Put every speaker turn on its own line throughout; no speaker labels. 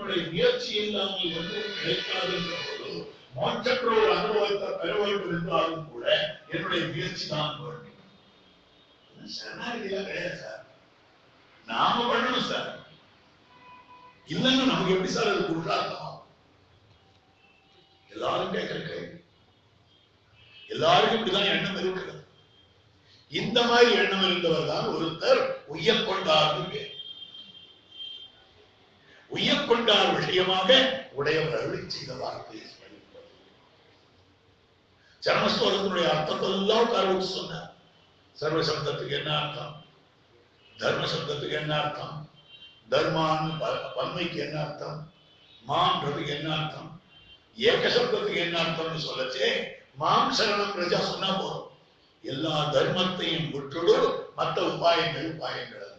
என்னுடைய முயற்சி இல்லாமல் ஒன்றும் கிடைக்காது என்ற போது மோட்சற்ற ஒரு அனுபவத்தை பெற வேண்டும் என்றாலும் கூட என்னுடைய முயற்சி தான் வேண்டும். சரணாகதியெல்லாம் கிடையாது சார், நாம பண்ணணும் சார். இல்லைன்னு நமக்கு எப்படி சார் அது புருஷார்த்தம்? எல்லாரும் கேட்கிற கேள்வி. எல்லாருக்கும் இப்படிதான் எண்ணம் இருக்கிறது. இந்த மாதிரி எண்ணம் இருந்தவர் தான் ஒருத்தர் உய்யக்கொண்டார். உய்யக்கொண்டார் விஷயமாக உடையவர் அருளி செய்த வார்த்தையை ஸ்மரிப்பது. சரமஸ்லோகத்தினுடைய அர்த்தத்தெல்லாம் கருவுக்கு சொன்னார். சர்வ சப்தத்துக்கு என்ன அர்த்தம், தர்ம சப்தத்துக்கு என்ன அர்த்தம், தர்மான் பன்மைக்கு என்ன அர்த்தம், மான்றதுக்கு என்ன அர்த்தம், ஏக சப்தத்துக்கு என்ன அர்த்தம்னு சொல்லச்சே மாம் சரணம் பிரஜா சொன்னா போதும். எல்லா தர்மத்தையும் விட்டுடு, மற்ற உபாயங்கள் அல்ல.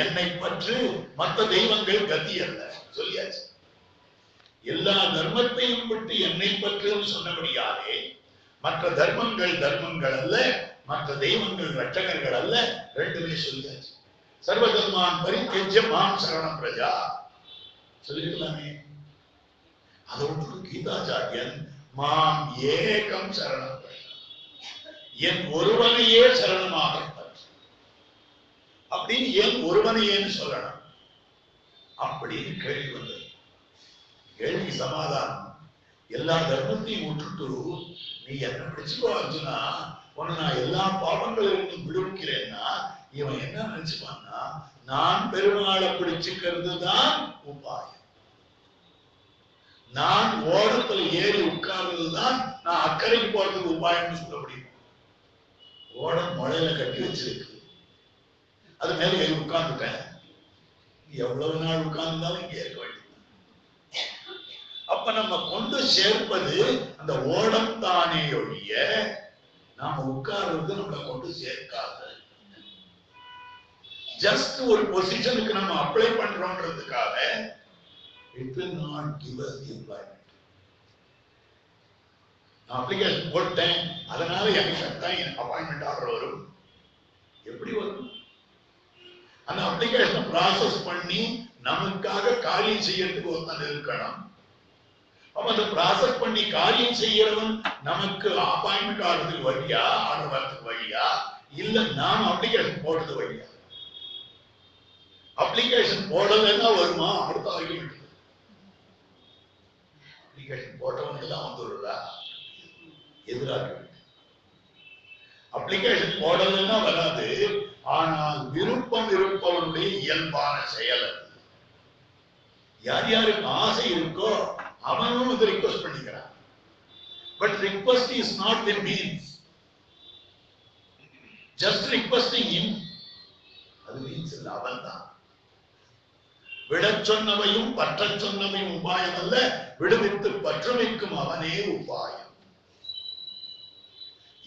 என்னை பற்று, மற்ற தெய்வங்கள் கதி அல்ல சொல்லியாச்சு. எல்லா தர்மத்தையும் விட்டு என்னை பற்றுன்னு சொன்னபடியாலே மற்ற தர்மங்கள் அல்ல, மற்ற தெய்வங்கள் ரட்சகர்கள் அல்ல, ரெண்டுமே சொல்லியாச்சு. சர்வ தர்மான் பரித்யஜ்ய மாம் சரணம் பிரஜா சொல்லிருக்கலாமே. அதை விட்டு கீதாச்சாரியன் மாம் ஏகம் சரணம், என் ஒருவனையே சரணமாக அப்படின்னு ஏன் ஒருவனையேன்னு சொல்லணும் அப்படின்னு கேள்வி வந்தது. கேள்வி சமாதானம், எல்லா தர்மத்தையும் விட்டுட்டு நீ என்ன பிடிச்சுக்கோ அர்ஜுனா, உன்னை நான் எல்லா பாவங்களிலிருந்து விடுவிக்கிறேன்னா இவன் என்ன நினைச்சுப்பான்னா, நான் பெருமாளை பிடிச்சுக்கிறது தான் உபாயம், நான் ஓடத்துல ஏறி உட்கார்றதுதான் நான் அக்கறைக்கு போறதுக்கு உபாயம்னு சொல்ல முடியும். ஓடம் மழையில கட்டி வச்சிருக்கு, அது மேல ஏறி உட்கார்ந்துட்டேன், எவ்வளவு நாள் உட்கார்ந்தாலும் இங்க இருக்க வேண்டியது. அப்ப நம்ம கொண்டு சேர்ப்பது அந்த ஓடம் தானே ஒழிய நாம உட்கார்றது நம்மளை கொண்டு சேர்க்காது. ஜஸ்ட் ஒரு பொசிஷனுக்கு நம்ம அப்ளை பண்றோம்ன்றதுக்காக it will not give us the employment. நான் அப்ளிகேஷன் போட்டேன், அதனால எனக்கு கட்டாயம் அப்பாயின்மெண்ட் ஆர்டர் வரும். எப்படி வரும்? அந்த அப்ளிகேஷன் ப்ராசஸ் பண்ணி நமக்காக காரியம் செய்யறதுக்கு ஒருத்தன் இருக்கணும். அப்ப அந்த ப்ராசஸ் பண்ணி காரியம் செய்யறவன் நமக்கு அப்பாயின்மெண்ட் ஆகிறதுக்கு வழியா, ஆர்டர் வரதுக்கு வழியா, இல்ல நாம அப்ளிகேஷன் போடுறது வழியா? அப்ளிகேஷன் போடலன்னா வருமா? அடுத்த ஆர்குமெண்ட், அப்ளிகேஷன் போட்டவனுக்கு தான் வந்துடுறா எதிராக. அப்ளிகேஷன் போடலன்னா வராது, ஆனால் விருப்பம் இருப்பவனுடைய இயல்பான செயல். யார் யாருக்கு ஆசை இருக்கோ அவனும் வந்து ரிக்வெஸ்ட் பண்ணிக்கிறான். But request is not the means, just requesting him அது மீன்ஸ் இல்ல, அவன் தான். விடச் சொன்னவையும் பற்றச் சொன்னவையும் உபாயம் அல்ல, விடுவித்து பற்றுவிக்கும் அவனே உபாயம்.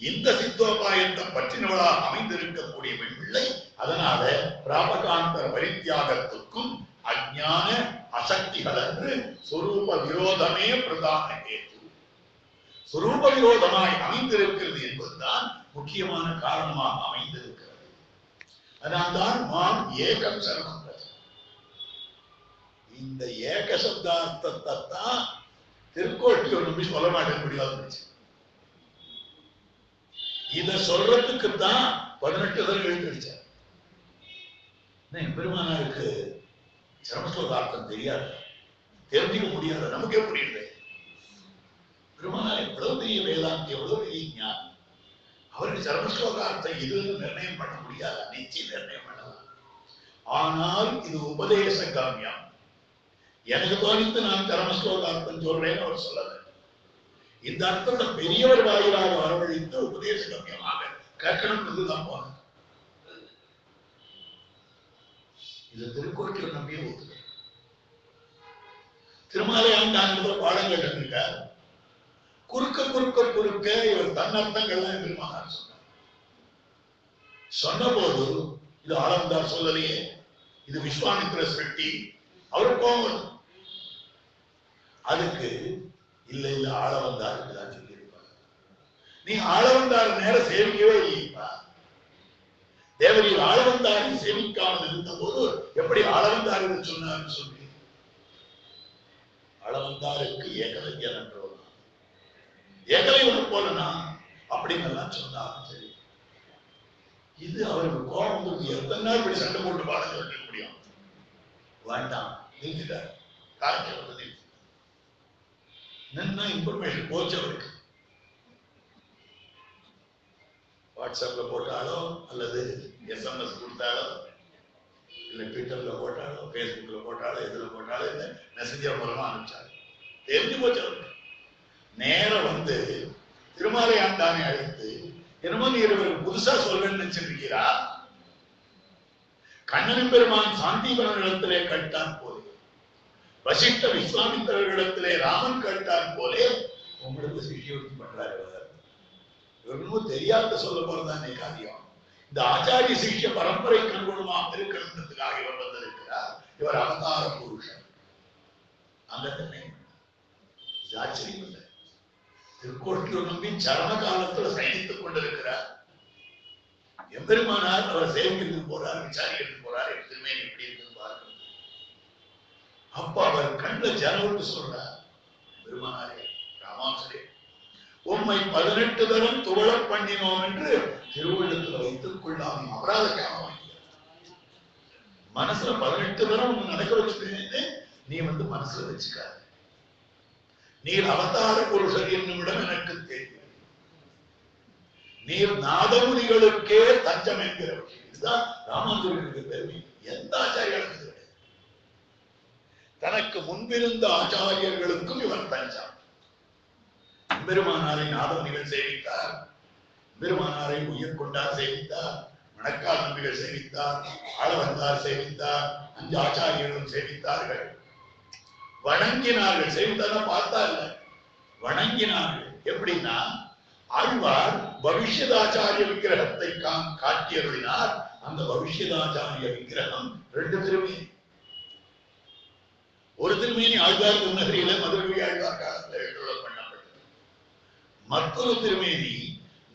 இந்த சித்தோபாயத்தை பற்றினவளாக அமைந்திருக்கக்கூடிய வெண்பிள்ளை, அதனால பிராபகாந்தர பரித்தியாகத்துக்கும் அஞ்ஞான அசக்திகள் என்று சொரூப விரோதமே பிரதான கேது. சொரூப விரோதமாய் அமைந்திருக்கிறது என்பதுதான் முக்கியமான காரணமாக அமைந்திருக்கிறது. அதனால்தான் மாம் ஏகம் சரணம். இந்த ஏக சப்தார்த்தத்தை தான் திருக்கோட்டி ஒரு நிமிஷம் சொல்ல மாட்டேன் முடியாது. இத சொல்றதுக்கு தான் 18 தடவை எழுதிச்சார். பெருமானாருக்கு சரமஸ்லோகார்த்தம் தெரியாது, தெரிஞ்சுக்க முடியாது, நமக்கே புரியுது. பெருமானார் எவ்வளவு பெரிய வேதாந்தி, எவ்வளவு பெரிய ஞானி, அவருக்கு சரமஸ்லோகார்த்தம் இதுன்னு நிர்ணயம் பண்ண முடியாது, நிச்சயம் நிர்ணயம் பண்ணலாம். ஆனால் இது உபதேச காமியம். எனக்கு தோணித்து நான் சரமஸ்லோகார்த்தம் சொல்றேன்னு அவர் சொல்லல. இந்த அர்த்தத்தை பெரியவர் வாயிலாக வரவழைத்து உபதேச கம்யமாக கேட்கணும்ன்றதுதான் போனது. இது திருக்கோட்டியூர் நம்பியே ஒத்துக்க. திருமாலை ஆண்டாங்க பாடம் கேட்டிருக்கார். குறுக்க இவர் தன்னர்த்தங்கள்லாம் பெருமானார் சொன்னார். சொன்ன போது இது ஆளவந்தார் சொல்லலையே, இது விஸ்வாமித்திர சிருஷ்டி, அவரு கோவம். அதுக்கு இல்ல இல்ல ஆளவந்தாருக்கு தான் சொல்லியிருப்பார். நீ ஆளவந்தார் நேரம் சேவிக்கவே இல்லைப்பா. தேவரீர் ஆளவந்தாரை சேவிக்காமல் இருந்த போது எப்படி ஆளவந்தார் சொன்னார்னு சொல்லி அளவந்தாருக்கு ஏகலைவன் என்றோம், ஏகலைவன் போலனா அப்படின்னு எல்லாம் சொன்னாலும் சரி. இது அவருக்கு கோபம் வந்து எத்தனை நாள் இப்படி சண்டை போட்டு பாடம் சொல்லிக்க முடியும்? வேண்டாம், நீங்கிட்டார். காய்ச்சல் வந்து நின்னா இன்ஃபர்மேஷன் போச்சு அவருக்கு. வாட்ஸ்அப்ல போட்டாலோ அல்லது SMS கொடுத்தாலோ இல்ல ட்விட்டர்ல போட்டாலோ பேஸ்புக்ல போட்டாலோ எதுல போட்டாலோ இல்ல மெசஞ்சர் மூலமா அனுப்பிச்சாலும் தெரிஞ்சு போச்சு அவருக்கு. நேரம் வந்து திருமாலை ஆண்டானை அழைத்து என்னமோ நீ இவருக்கு புதுசா சொல்வேன்னு நினைச்சிருக்கிறா, கண்ணன் பெருமான் சாந்திபரனிடத்திலே கேட்டான் போலே, வசிஷ்ட விஸ்வாமித்திரர்களிடத்திலே ராமன் கேட்டான் போலே உங்களுக்கு சிஷ்யவர்த்தி பண்றாரு. இவர்களும் தெரியாத சொல்ல போறதானே காரியம். இந்த ஆச்சாரிய சிஷ்ய பரம்பரைக்கு அனுகூலமாக இருக்கணுன்றதுக்காக இவர் வந்திருக்கிறார். இவர் அவதார புருஷன். அந்த ஆச்சரியம் இல்லை. திருக்கோட்டியூர் நம்பி சரண காலத்துல சயனித்துக் கொண்டிருக்கிறார். எம்பெருமானார் அவர் சேவிக்கிறதுக்கு போறார், விசாரிக்கிறதுக்கு போறார். திருமேனி எப்படி இருக்குன்னு பாருங்க. அப்ப அவர் கண்ணுல ஜனவட்டு சொல்றார், பெருமானாரே ராமாசரே, உம்மை 18 தரம் துவள பண்ணினோம் என்று திருவள்ளத்துல வைத்துக் கொள்ளாமல் அபராத காலம் மனசுல 18 தரம் நடக்க வச்சுட்டு நீ வந்து மனசுல வச்சுக்காது. நீர் அவதார புருஷர் என்னுமிடம் எனக்கு தெரியும். நீர் நாதமுனிகளுக்கே தஞ்சம் என்கிற விஷயம். இதுதான் ராமானுஜருக்கு பெருமை. எந்த ஆச்சாரியாளுக்கு கிடையாது. தனக்கு முன்பிருந்த ஆச்சாரியர்களுக்கும் இவர் தஞ்சம். பெருமானாரை நாதமுனிகள் சேவித்தார், பெருமானாரை உயர்கொண்டார் சேவித்தார், மணக்கால் நம்பிகள் சேவித்தார், ஆளவந்தார் சேவித்தார், 5 ஆச்சாரியர்களும் சேவித்தார்கள், வணங்கினார்கள். சேவித்தார் பார்த்தா இல்ல, வணங்கினார்கள். எப்படின்னா ஆழ்வார் பவிஷ்யதாச்சாரிய விக்கிரகத்தை காட்டியருளினார். அந்த பவிஷ்யதாச்சாரிய விக்கிரகம் 2 திருமேனி. ஒரு திருமேனி ஆழ்வார் திருநகரியில மதுரை ஆழ்வார் காலத்தில் எழுதப்பட்டது. மற்றொரு திருமேனி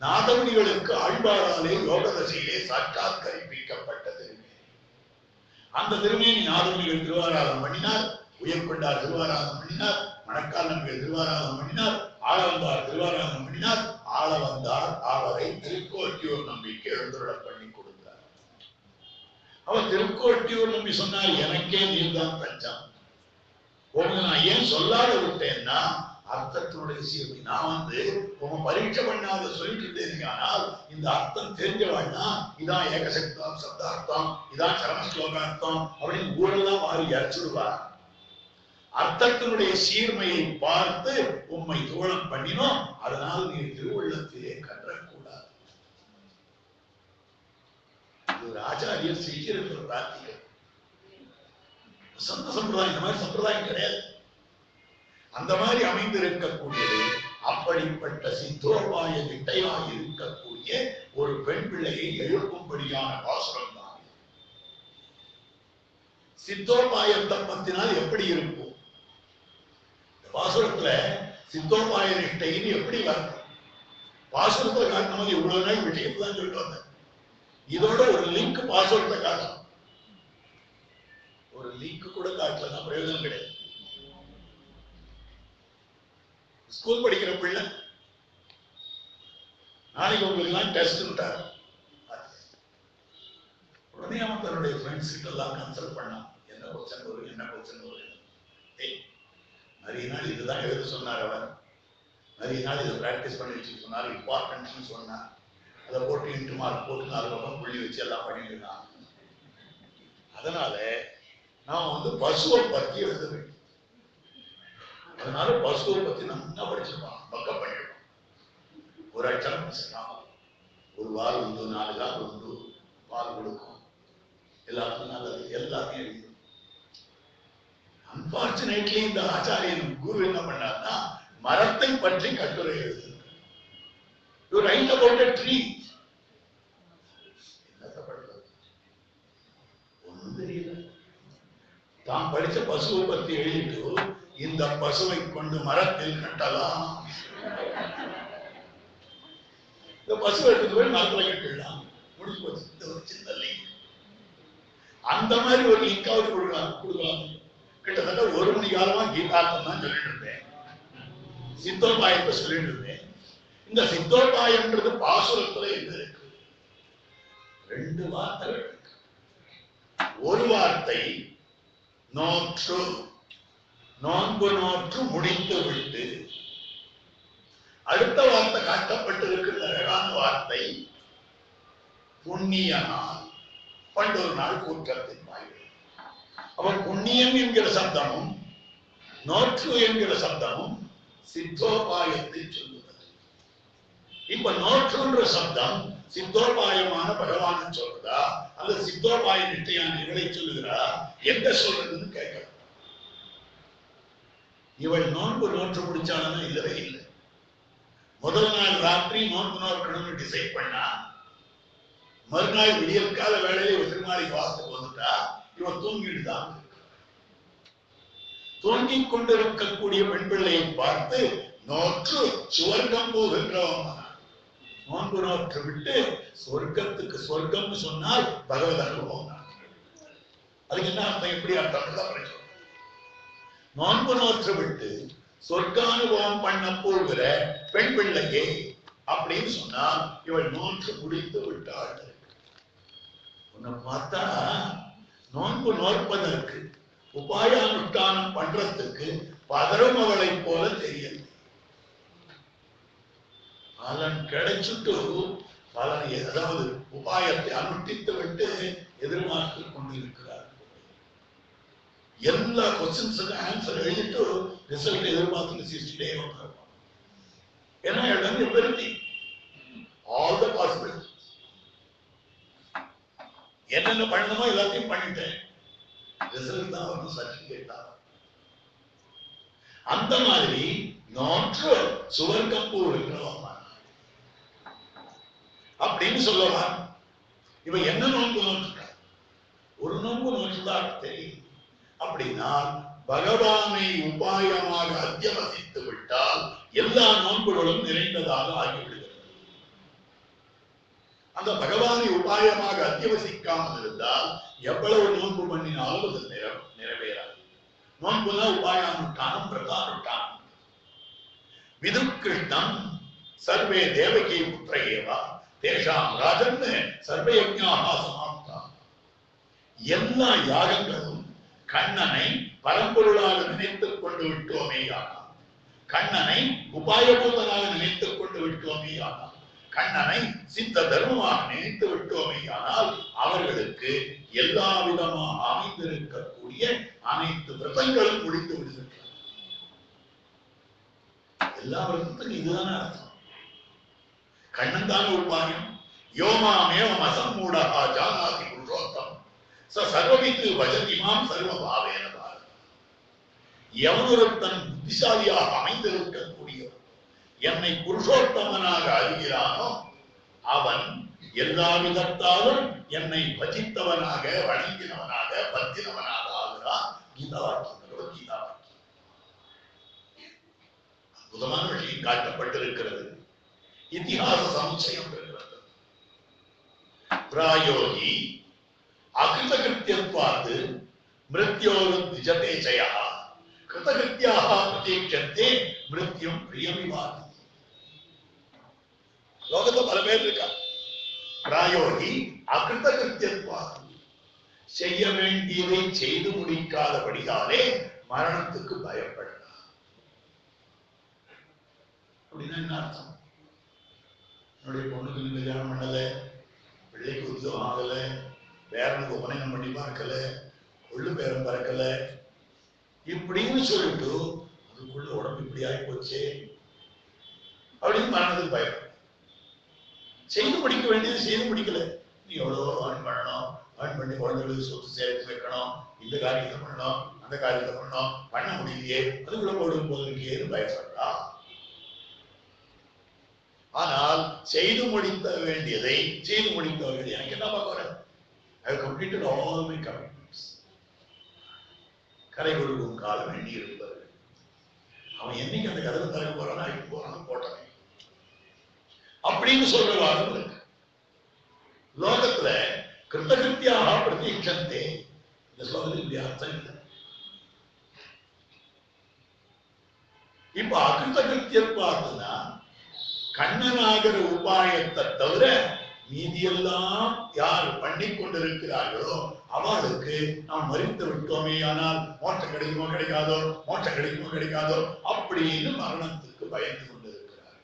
நாதமுனிகளுக்கு ஆழ்வாராலே யோகதசையிலே சாட்சாத்கரிப்பிக்கப்பட்ட திருமேனி. அந்த திருமேனி நாதமுனிகள் திருவாராதம் பண்ணினார், உயர்கொண்டார் திருவாராதம் பண்ணினார், மணக்கால் நம்பிகள் திருவாராதம் பண்ணினார், ஆளவந்தார் திருவாராதம் பண்ணினார். ஆளவந்தார் அவரை திருக்கோட்டியூர் நம்பிக்கு எழுந்துருள பண்ணி கொடுத்தார். அவர் திருக்கோட்டியூர் நம்பி சொன்னார், எனக்கே நீர்தான் தஞ்சம். உங்க நான் ஏன் சொல்லாத விட்டேன்னா அர்த்தத்தினுடைய சீர்மை. நான் வந்து உங்க பரீட்சை பண்ணாத சொல்லிட்டு இருந்தேன். ஆனால் இந்த அர்த்தம் தெரிஞ்சவாழ்னா இதான் ஏகசக்தம் சப்தார்த்தம், இதான் சரமஸ்லோகார்த்தம் அப்படின்னு ஊரெல்லாம் மாறி அரைச்சுடுவார். அர்த்தத்தினுடைய சீர்மையை பார்த்து உம்மை தோழம் பண்ணினோம். அதனால் நீ திருவுள்ளத்திலே கற்றக்கூடாது. ஒரு ஆச்சாரியர் செய்கிற பிரார்த்திகை சொந்த சம்பிரதாயம். இந்த மாதிரி சம்பிரதாயம் கிடையாது. அந்த மாதிரி அமைந்திருக்கக்கூடியது. அப்படிப்பட்ட சித்தோபாய விட்டையாய் இருக்கக்கூடிய ஒரு பெண் பிள்ளையை எழுப்பும்படியான பாசுரம் தான். சித்தோபாய தப்பத்தினால் எப்படி இருக்கும்? பாசுரத்துல சித்தோபாய நிஷ்டைன்னு எப்படி வரும்? பாசுரத்துல காட்டின மாதிரி இவ்வளவு நாள் விஷயத்தை தான் சொல்லிட்டு வந்தேன். இதோட ஒரு லிங்க் பாசுரத்தை காட்டணும். ஒரு லிங்க் கூட காட்டலன்னா பிரயோஜனம் கிடையாது. ஸ்கூல் படிக்கிற பிள்ளை நாளைக்கு உங்களுக்கு எல்லாம் டெஸ்ட் விட்டார். உடனே அவன் தன்னுடைய ஃப்ரெண்ட்ஸ் கிட்ட எல்லாம் கன்சல்ட் பண்ணான். என்ன கொஸ்டின் வரும், என்ன கொஸ்டின் வரும். நிறைய நாள் இதுதான் எழுத சொன்னார் அவர். நிறைய நாள் இதை பிராக்டிஸ் பண்ணி வச்சு சொன்னார். இம்பார்ட்டன்ஸ் சொன்னார். அதை போட்டு இன்ட்டு மார்க் போட்டு 4 பக்கம் புள்ளி வச்சு எல்லாம் பண்ணிட்டு இருக்கான். அதனால நான் வந்து பசுவை பத்தி எழுத வேண்டும். அதனால பசுவை பத்தி நல்லா படிச்சிருப்பான், பக்கம் பண்ணிருப்பான். ஒரு அச்சரம், ஒரு வால் உண்டு, 4 கால் உண்டு, பால் கொடுக்கும், எல்லாத்துக்கும் நல்லது, எல்லாத்தையும் எழுதும். அன்பார்ச்சுனேட்லி இந்த ஆச்சாரியன் குரு என்ன பண்ணார்னா மரத்தை பற்றி கட்டுரை எழுது. You write about a tree. ஒன்றும் தெரியல. தான் படிச்ச பசுவை பத்தி எழுதிட்டு இந்த பசுவை கொண்டு மரத்தில் கட்டலாம், இந்த பசுவை எடுத்து போய் மரத்துல கட்டிடலாம், முடிச்சு போச்சு. ஒரு சின்ன லிங்க். அந்த மாதிரி ஒரு லிங்காவது கொடுக்கலாம். கிட்டத்தட்ட 1 மணி காலமா கீதார்த்தம் தான் சொல்லிட்டு இருந்தேன். சித்தோபாயத்தை சொல்லிட்டு இருந்தேன். இந்த சித்தோபாயம்ன்றது பாசுரத்துல எங்க இருக்கு? 2 வார்த்தைகள் இருக்கு. ஒரு வார்த்தை நோற்று, நோன்பு நோற்று முடித்து விட்டு. அடுத்த வார்த்தை காட்டப்பட்டிருக்கிற அழகான வார்த்தை புண்ணிய நாள், பண்டொரு நாள் கூற்றத்தின் வாயில். அவன் புண்ணியம் என்கிற சப்தமும் நோற்று என்கிற சப்தமும் சித்தோபாயத்தை சொல்லுகிறது. இப்ப நோற்றுன்ற சப்தம் சித்தோபாயமான பகவான சொல்றதா அல்லது சித்தோபாய நிட்டையான இவளை சொல்லுகிறா? எங்க சொல்றதுன்னு கேட்கலாம். இவள் நோன்பு நோற்று முடிச்சாலும் இல்லவே இல்லை. முதல் நாள் ராத்திரி நோன்பு நோக்கணும்னு டிசைட் பண்ணா, மறுநாள் விடியல் கால வேளையில திருமாலை வாசத்துக்கு வந்துட்டா, இவன் தூங்கிட்டு தான். தூங்கிக் கொண்டிருக்கக்கூடிய பெண் பிள்ளையை பார்த்து நோற்று சுவர்க்கம் போகின்றவன். நோன்பு நோற்று விட்டு சொர்க்கத்துக்கு, சொர்க்கம்னு சொன்னால் பகவத் அனுபவம். அதுக்கு என்ன அர்த்தம்? எப்படி அர்த்தம்? நோன்பு நோற்று விட்டு சொர்க்கானுபவம் பண்ண போகிற பெண் பிள்ளையே அப்படின்னு சொன்னால் இவள் நோற்று முடித்து விட்டாள். உன்னை பார்த்தா நோன்பு நோற்பதற்கு உபாய அனுஷ்டானம் பண்றதுக்கு பதறும் அவளை போல தெரியல. பலன் கிடைச்சிட்டு பலன், அதாவது உபாயத்தை அனுஷ்டித்து விட்டு எதிர்பார்த்து கொண்டிருக்கிறார். எல்லா கொஸ்டின்ஸுக்கும் ஆன்சர் எழுதிட்டு ரிசல்ட் எதிர்பார்த்து சிரிச்சுட்டே வந்தார். ஏன்னா பெருத்தி ஆல் த பாசிபிலிட்டி, என்னென்ன பண்ணணுமோ எல்லாத்தையும் பண்ணிட்டேன், ரிசல்ட் தான் வந்து சர்டிபிகேட் தான். அந்த மாதிரி நோற்று சுவர்க்கம் போகிறவன் அப்படின்னு சொல்லலாம். இவன் என்ன நோன்பு நோற்றுட்டான்? ஒரு நோன்பு நோற்றுதான் தெரியும். அப்படின்னா பகவானை உபாயமாக அத்தியவசித்து விட்டால் எல்லா நோன்புகளும் நிறைந்ததாக ஆகிவிடுகிறது. அந்த பகவானை உபாயமாக அத்தியவசிக்காமல் இருந்தால் எவ்வளவு நோன்பு பண்ணினாலும் அது நிறைவேறாது. நோன்புதான் உபாயானுஷ்டானம், பிரதானுஷ்டானம். விதுக்கிருஷ்ணம் சர்வே தேவகி புத்திரேவா தேஷாம் ராஜன் சர்வ யஜ்ஞாஹ சமாப்தா. எல்லா யாகங்களும் கண்ணனை பரம்பொருளாக நினைத்துக் கொண்டு விட்டோமேயானால், கண்ணனை உபாயபூதனாக நினைத்துக் கொண்டு விட்டோமேயானால், கண்ணனை சித்த தர்மமாக நினைத்து விட்டோமேயானால் அவர்களுக்கு எல்லா விதமாக அமைந்திருக்கக்கூடிய அனைத்து விரதங்களும் முடித்து விடுகின்றன. எல்லா விரதத்துக்கும் இதுதான அர்த்தம். கண்ணன் தான் உபாயம். யோமாமேவம் அசம்மூடஹா ஜானாதி புருஷோத்தம் சர்வவித்து வஜதிமாம் சர்வ பாவேன பாரத. எவனொருத்தன் புத்திசாலியாக அமைந்திருக்கக்கூடிய என்னை புருஷோத்தமனாக அறிகிறானோ அவன் எல்லா விதத்தாலும் என்னை பஜித்தவனாக, வணங்கினவனாக, பத்தினவனாக ஆகிறான். கீதாவாக்கியம், பகவத்கீதா வாக்கியம். அற்புதமான விஷயம் காட்டப்பட்டிருக்கிறது. இதிகாச சமுச்சயம் இருக்கிறது. பிராயோகி அகிருதகிருத்தியத்வாத் மிருத்யோரு திஜதே ஜயः கிருதகிருத்யாः பிரதீட்சந்தே மிருத்யும் பிரியமிவாதி. லோகத்துல பல பேர் இருக்கா. பிராயோகி அகிருதகிருத்தியத்வாத், செய்ய வேண்டியதை செய்து முடிக்காதபடியாலே மரணத்துக்கு பயப்படலாம். அப்படின்னா என்ன அர்த்தம்? என்னுடைய பொண்ணுக்கு இன்னும் கல்யாணம் பண்ணல, பிள்ளைக்கு உத்தியோகம் ஆகல, பேரனுக்கு உபநயனம் பண்ணி பார்க்கல, கொள்ளு பேரம் பறக்கல, இப்படின்னு சொல்லிட்டு அதுக்குள்ள உடம்பு இப்படி ஆகி போச்சே அப்படின்னு மரணத்துக்கு பயப்படும். செய்து முடிக்க வேண்டியது செய்து முடிக்கல. நீ எவ்வளவோ ஆண் பண்ணணும், ஆண் பண்ணி குழந்தைகளுக்கு சொத்து சேர்த்து வைக்கணும், இந்த காரியத்தை பண்ணணும், அந்த காரியத்தை பண்ணணும், பண்ண முடியலையே, அதுக்குள்ள போடும் போதுக்கேன்னு பயப்படுறா. ஆனால் செய்து முடித்த வேண்டியதை செய்து முடித்தவர்கள் எனக்கு என்ன பார்க்க? I have completed all my commitments. கரை கொடுக்கும் காலம் எண்ணி இருப்பார்கள். அவன் என்னைக்கு அந்த கதவை திறக்க போறானோ அழைத்து போறானோ போட்டவன் அப்படின்னு சொல்றவாறு இருக்கு. லோகத்துல கிருத்தகிருத்தியாக பிரதீட்சந்தே, இந்த ஸ்லோகத்துக்கு இப்படி அர்த்தம் இல்லை. இப்ப அகிருத்தகிருத்தியத்வாதுன்னா கண்ணனாகிற உபாயத்தை தவிர மீதியெல்லாம் யார் பண்ணி கொண்டிருக்கிறார்களோ அவளுக்கு நாம் மறித்து விட்டோமே ஆனால் மோட்சம் கிடைக்குமோ கிடைக்காதோ, மோட்சம் கிடைக்குமோ கிடைக்காதோ அப்படின்னு மரணத்துக்கு பயந்து கொண்டிருக்கிறார்.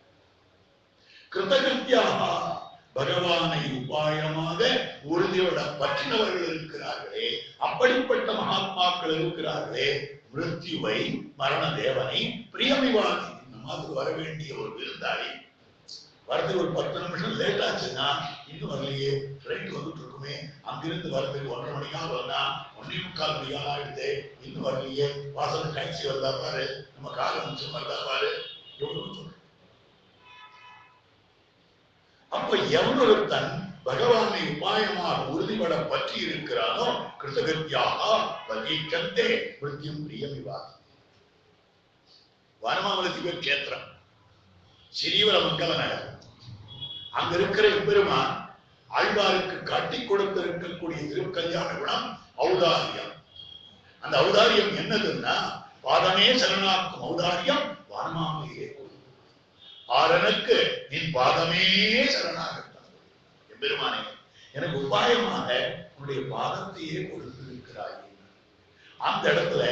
கிருத்தகிருத்தியாக பகவானை உபாயமாக உறுதியோட பற்றினவர்கள் இருக்கிறார்களே, அப்படிப்பட்ட மகாத்மாக்கள் இருக்கிறார்களே, மிருத்யுவை மரண தேவனை பிரியமிவாதி இந்த மாதிரி வர வேண்டிய ஒரு விருந்தாளி வரதுக்கு ஒரு 10 நிமிஷம் லேட் ஆச்சுன்னா இன்னும் வரலையே, ஃப்ளைட் வந்துட்டு இருக்குமே, அங்கிருந்து வரதுக்கு 1:30 மணிக்காக வரனா 1:45 மணிக்காக ஆயிடுது, இன்னும் வரலையே, வாசல் டாக்ஸி வருதா பாரு, நம்ம கார் அம்சம் வருதா பாரு, எவ்வளவு சொல்றோம். அப்ப எவனொருத்தன் பகவானை உபாயமாக உறுதிபட பற்றி இருக்கிறானோ கிருத்தகிருத்தியாக பகீச்சந்தே மிருத்யும் பிரியமிவாதி. வானமாமலத்திய கேத்திரம் சிறீவர மங்கல நகர். அங்க இருக்கிற பெருமான் ஆழ்வாருக்கு காட்டி கொடுத்திருக்கக்கூடிய திருக்கல்யாண குணம் ஔதாரியம். அந்த ஔதாரியம் என்னதுன்னா பாதமே சரணாக்கும் ஔதாரியம் வானமாமலையே ஆரனுக்கு நின் பாதமே சரணாகத்தான். பெருமானே எனக்கு உபாயமாக உன்னுடைய பாதத்தையே கொடுத்திருக்கிறாய். அந்த இடத்துல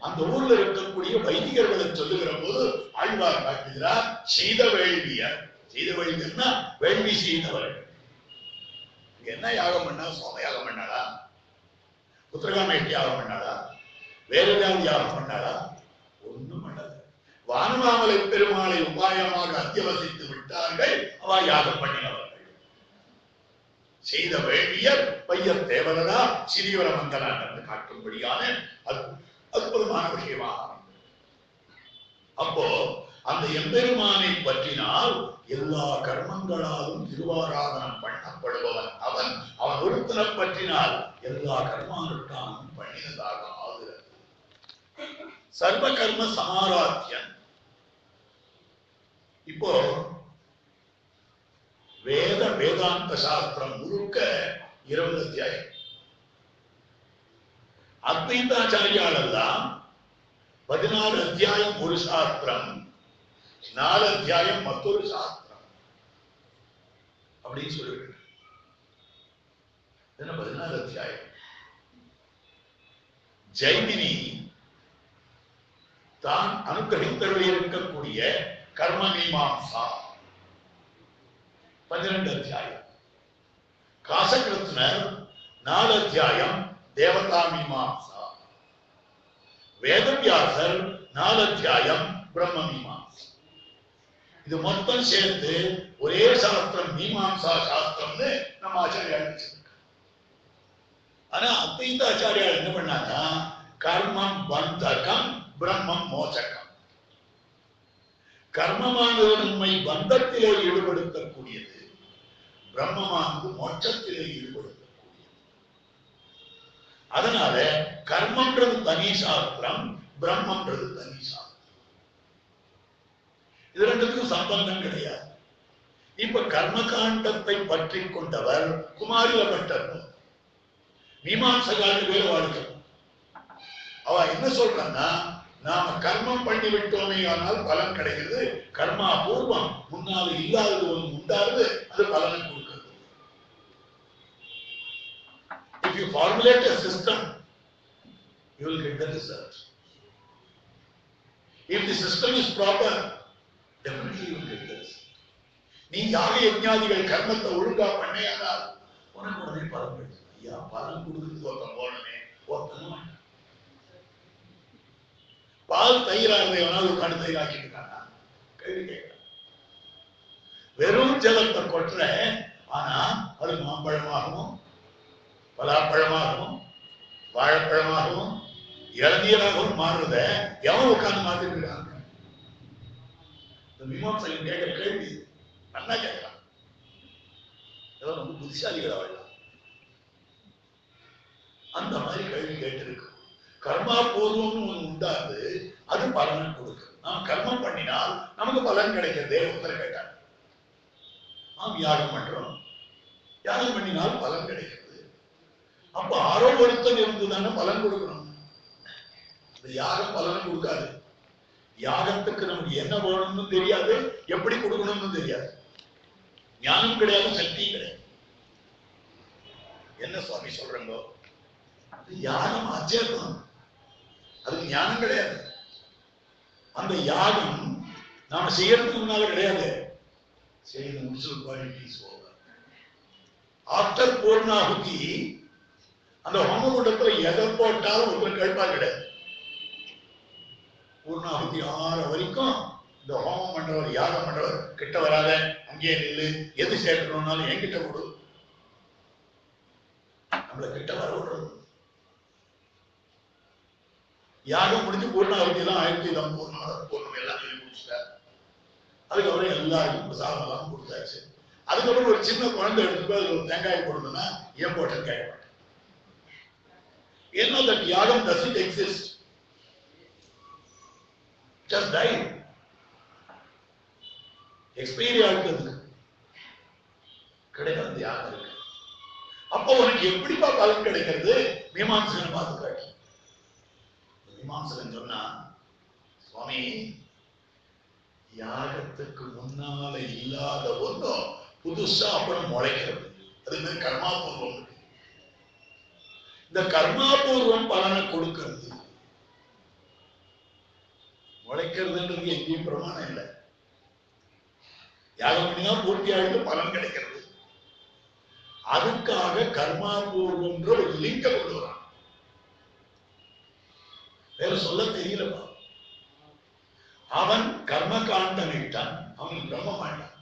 அந்த ஊர்ல இருக்கக்கூடிய வைதிகர்களை சொல்லுகிற போது ஆழ்வார் காட்டுகிறார் செய்த வேள்வியர். செய்த வேள்வியர்னா வேள்வி செய்தவர்கள். என்ன யாகம் பண்ணா? சோம யாகம் பண்ணாளா? புத்திரகாமேட்டி யாகம் பண்ணாளா? வேற ஏதாவது யாகம் பண்ணாளா? ஒண்ணும் பண்ணல. வானமாமலை பெருமாளை உபாயமாக அத்தியவசித்து விட்டார்கள். அவ யாகம் பண்ணினவர்கள். செய்த வேள்வியர் பையர் தேவலரா சிறியவர மங்கலான் என்று காட்டும்படியான அற்புதமான விஷயமாக. அப்போ அந்த எம்பெருமானை பற்றினால் எல்லா கர்மங்களாலும் திருவாராதனம் பண்ணப்படுபவன் அவன். அவன் ஒருத்தனை பற்றினால் எல்லா கர்மானுஷ்டானம் பண்ணினதாக ஆகிறது. சர்வ கர்ம சமாராத்தியன். இப்போ வேதாந்த சாஸ்திரம் முழுக்க 20 அத்தியாயம். அத்வைதாச்சாரியால் எல்லாம் 14 அத்தியாயம் ஒரு சாஸ்திரம், 4 அத்தியாயம் மற்றொரு சாஸ்திரம் அப்படின்னு சொல்லிவிட்டு 14 அத்தியாயம். ஜெய்மினி தான் அனுகிரகித்தருளி இருக்கக்கூடிய கர்ம மீமாம்சா 12 அத்தியாயம். காசகிருஷ்ணர் 4 அத்தியாயம் தேவதா மீமாம்சா. வேதவியாசர் 4 அத்தியாயம் பிரம்ம மீமாம்சா. இது மொத்தம் சேர்த்து ஒரே சாஸ்திரம் மீமாம்சா சாஸ்திரம்னு நம்ம ஆச்சாரியா. ஆனா அத்வைதாச்சாரியா என்ன பண்ணாங்க? கர்மம் பந்தகம், பிரம்மம் மோசகம். கர்மமானது நம்மை பந்தத்திலே ஈடுபடுத்தக்கூடியது, பிரம்மமானது மோட்சத்திலே ஈடுபடுத்தக்கூடியது. அதனால கர்மன்றது தனி சாஸ்திரம், பிரம்மன்றது தனி சாஸ்திரம். இது ரெண்டுக்கும் சம்பந்தம் கிடையாது. இப்ப கர்மகாண்டத்தை பற்றி கொண்டவர் குமாரில பட்டர். மீமாம்சகாண்டு பேர் வாழ்க்கை. அவ என்ன சொல்றான்னா, நாம கர்மம் பண்ணி விட்டோமே ஆனால் பலன் கிடைக்கிறது. கர்மா பூர்வம், முன்னால இல்லாதது ஒன்று உண்டாது, அது பலனை கொடுக்கிறது. If you formulate a system, you will get the result. If the system is proper, definitely you will get the result. நீ யாக யஜ்ஞாதிகள் கர்மத்தை ஒழுங்கா பண்ணையானால் உனக்கு உடனே பலன் கிடைக்கும். ஐயா, பலன் கொடுக்குறது ஒருத்தன் போனமே, ஒருத்தனும் பால் தயிராக உட்காந்து தயிராக்கிட்டு இருக்காங்க. கேள்வி கேட்கிறான். வெறும் ஜலத்தை கொட்டுற, ஆனா அது மாம்பழமாகவும் பலாப்பழமாகவும் வாழைப்பழமாகவும் இளநீராகவும் மாறுறத எவன் உட்கார்ந்து மாத்திருக்கிறாங்க? இந்த மீமாம்சகன் கேட்கிற கேள்வி நல்லா கேட்கிறான். ஏதோ ரொம்ப புத்திசாலிகளா வரலாம். அந்த மாதிரி கேள்வி கேட்டிருக்கு. கர்மா பூர்வம்னு ஒண்ணு உண்டாது, அது பலனை கொடுக்குது. நாம் கர்மம் பண்ணினால் நமக்கு பலன் கிடைக்கிறதே. ஒருத்தர் கேட்டார், நாம் யாகம் பண்றோம், யாகம் பண்ணினால் பலன் கிடைக்கிறது. அப்ப ஆரோக்கியத்தன் இருந்துதானே பலன் கொடுக்கணும். இந்த யாகம் பலனை கொடுக்காது. யாகத்துக்கு நமக்கு என்ன வேணும்னு தெரியாது, எப்படி கொடுக்கணும்னு தெரியாது. ஞானம் கிடையாது, சக்தியும் கிடையாது. என்ன சுவாமி சொல்றீங்க? யாகம் அச்சேதம், அதுக்கு ஞானம் கிடையாது. அந்த யாகம் நாம செய்யறதுக்கு முன்னால கிடையாது, செய்து முடிச்சு ஆஃப்டர் பூர்ணாகுதி அந்த ஹோமகுண்டத்துல எதை போட்டாலும் ஒருத்தர் கேட்பா கிடையாது. பூர்ணாகுதி ஆற வரைக்கும் இந்த ஹோமம் பண்றவர், யாகம் பண்றவர் கிட்ட வராத, அங்கேயே நில்லு, எது சேர்க்கணும்னாலும் என்கிட்ட கொடு, நம்மள கிட்ட வர விடுறது. யாகம் முடிஞ்சு பூர்ணாகுதி எல்லாம் 1000 பூர்ணம் எல்லாம் சொல்லி முடிச்சுட்டார். அதுக்கப்புறம் எல்லாருக்கும் பிரசாதம் எல்லாம் கொடுத்தாச்சு. அதுக்கப்புறம் ஒரு சின்ன குழந்தை எடுத்து ஒரு தேங்காய் போடுதுன்னா ஏன் போட்டேன்னு கேட்க மாட்டேன். ஏன்னா that யாகம் doesn't exist, just died, expiry ஆகுது, கிடையாது யாகம் இருக்கு. அப்போ உனக்கு எப்படிப்பா பலன் கிடைக்கிறது? மீமாம்சகன் பார்த்து காட்டு. மீமாம்சகன் சொன்னா, சுவாமி யாகத்துக்கு முன்னால இல்லாத ஒன்றும் புதுசா அப்புறம் முளைக்கிறது, அது மாதிரி கர்மாபூர்வம். இந்த கர்மாபூர்வம் பலனை கொடுக்கிறது. முளைக்கிறதுன்றது எங்கேயும் பிரமாணம் இல்லை. யாகம் பண்ணினா பூர்த்தி ஆகிட்டு பலன் கிடைக்கிறது. அதுக்காக கர்மாபூர்வம்ன்ற ஒரு லிங்க கொண்டு வரான். வேற சொல்ல தெரியலப்பா. அவன் கர்ம காண்டன் இட்டான், அவன் பிரம்மம் ஆண்டான்.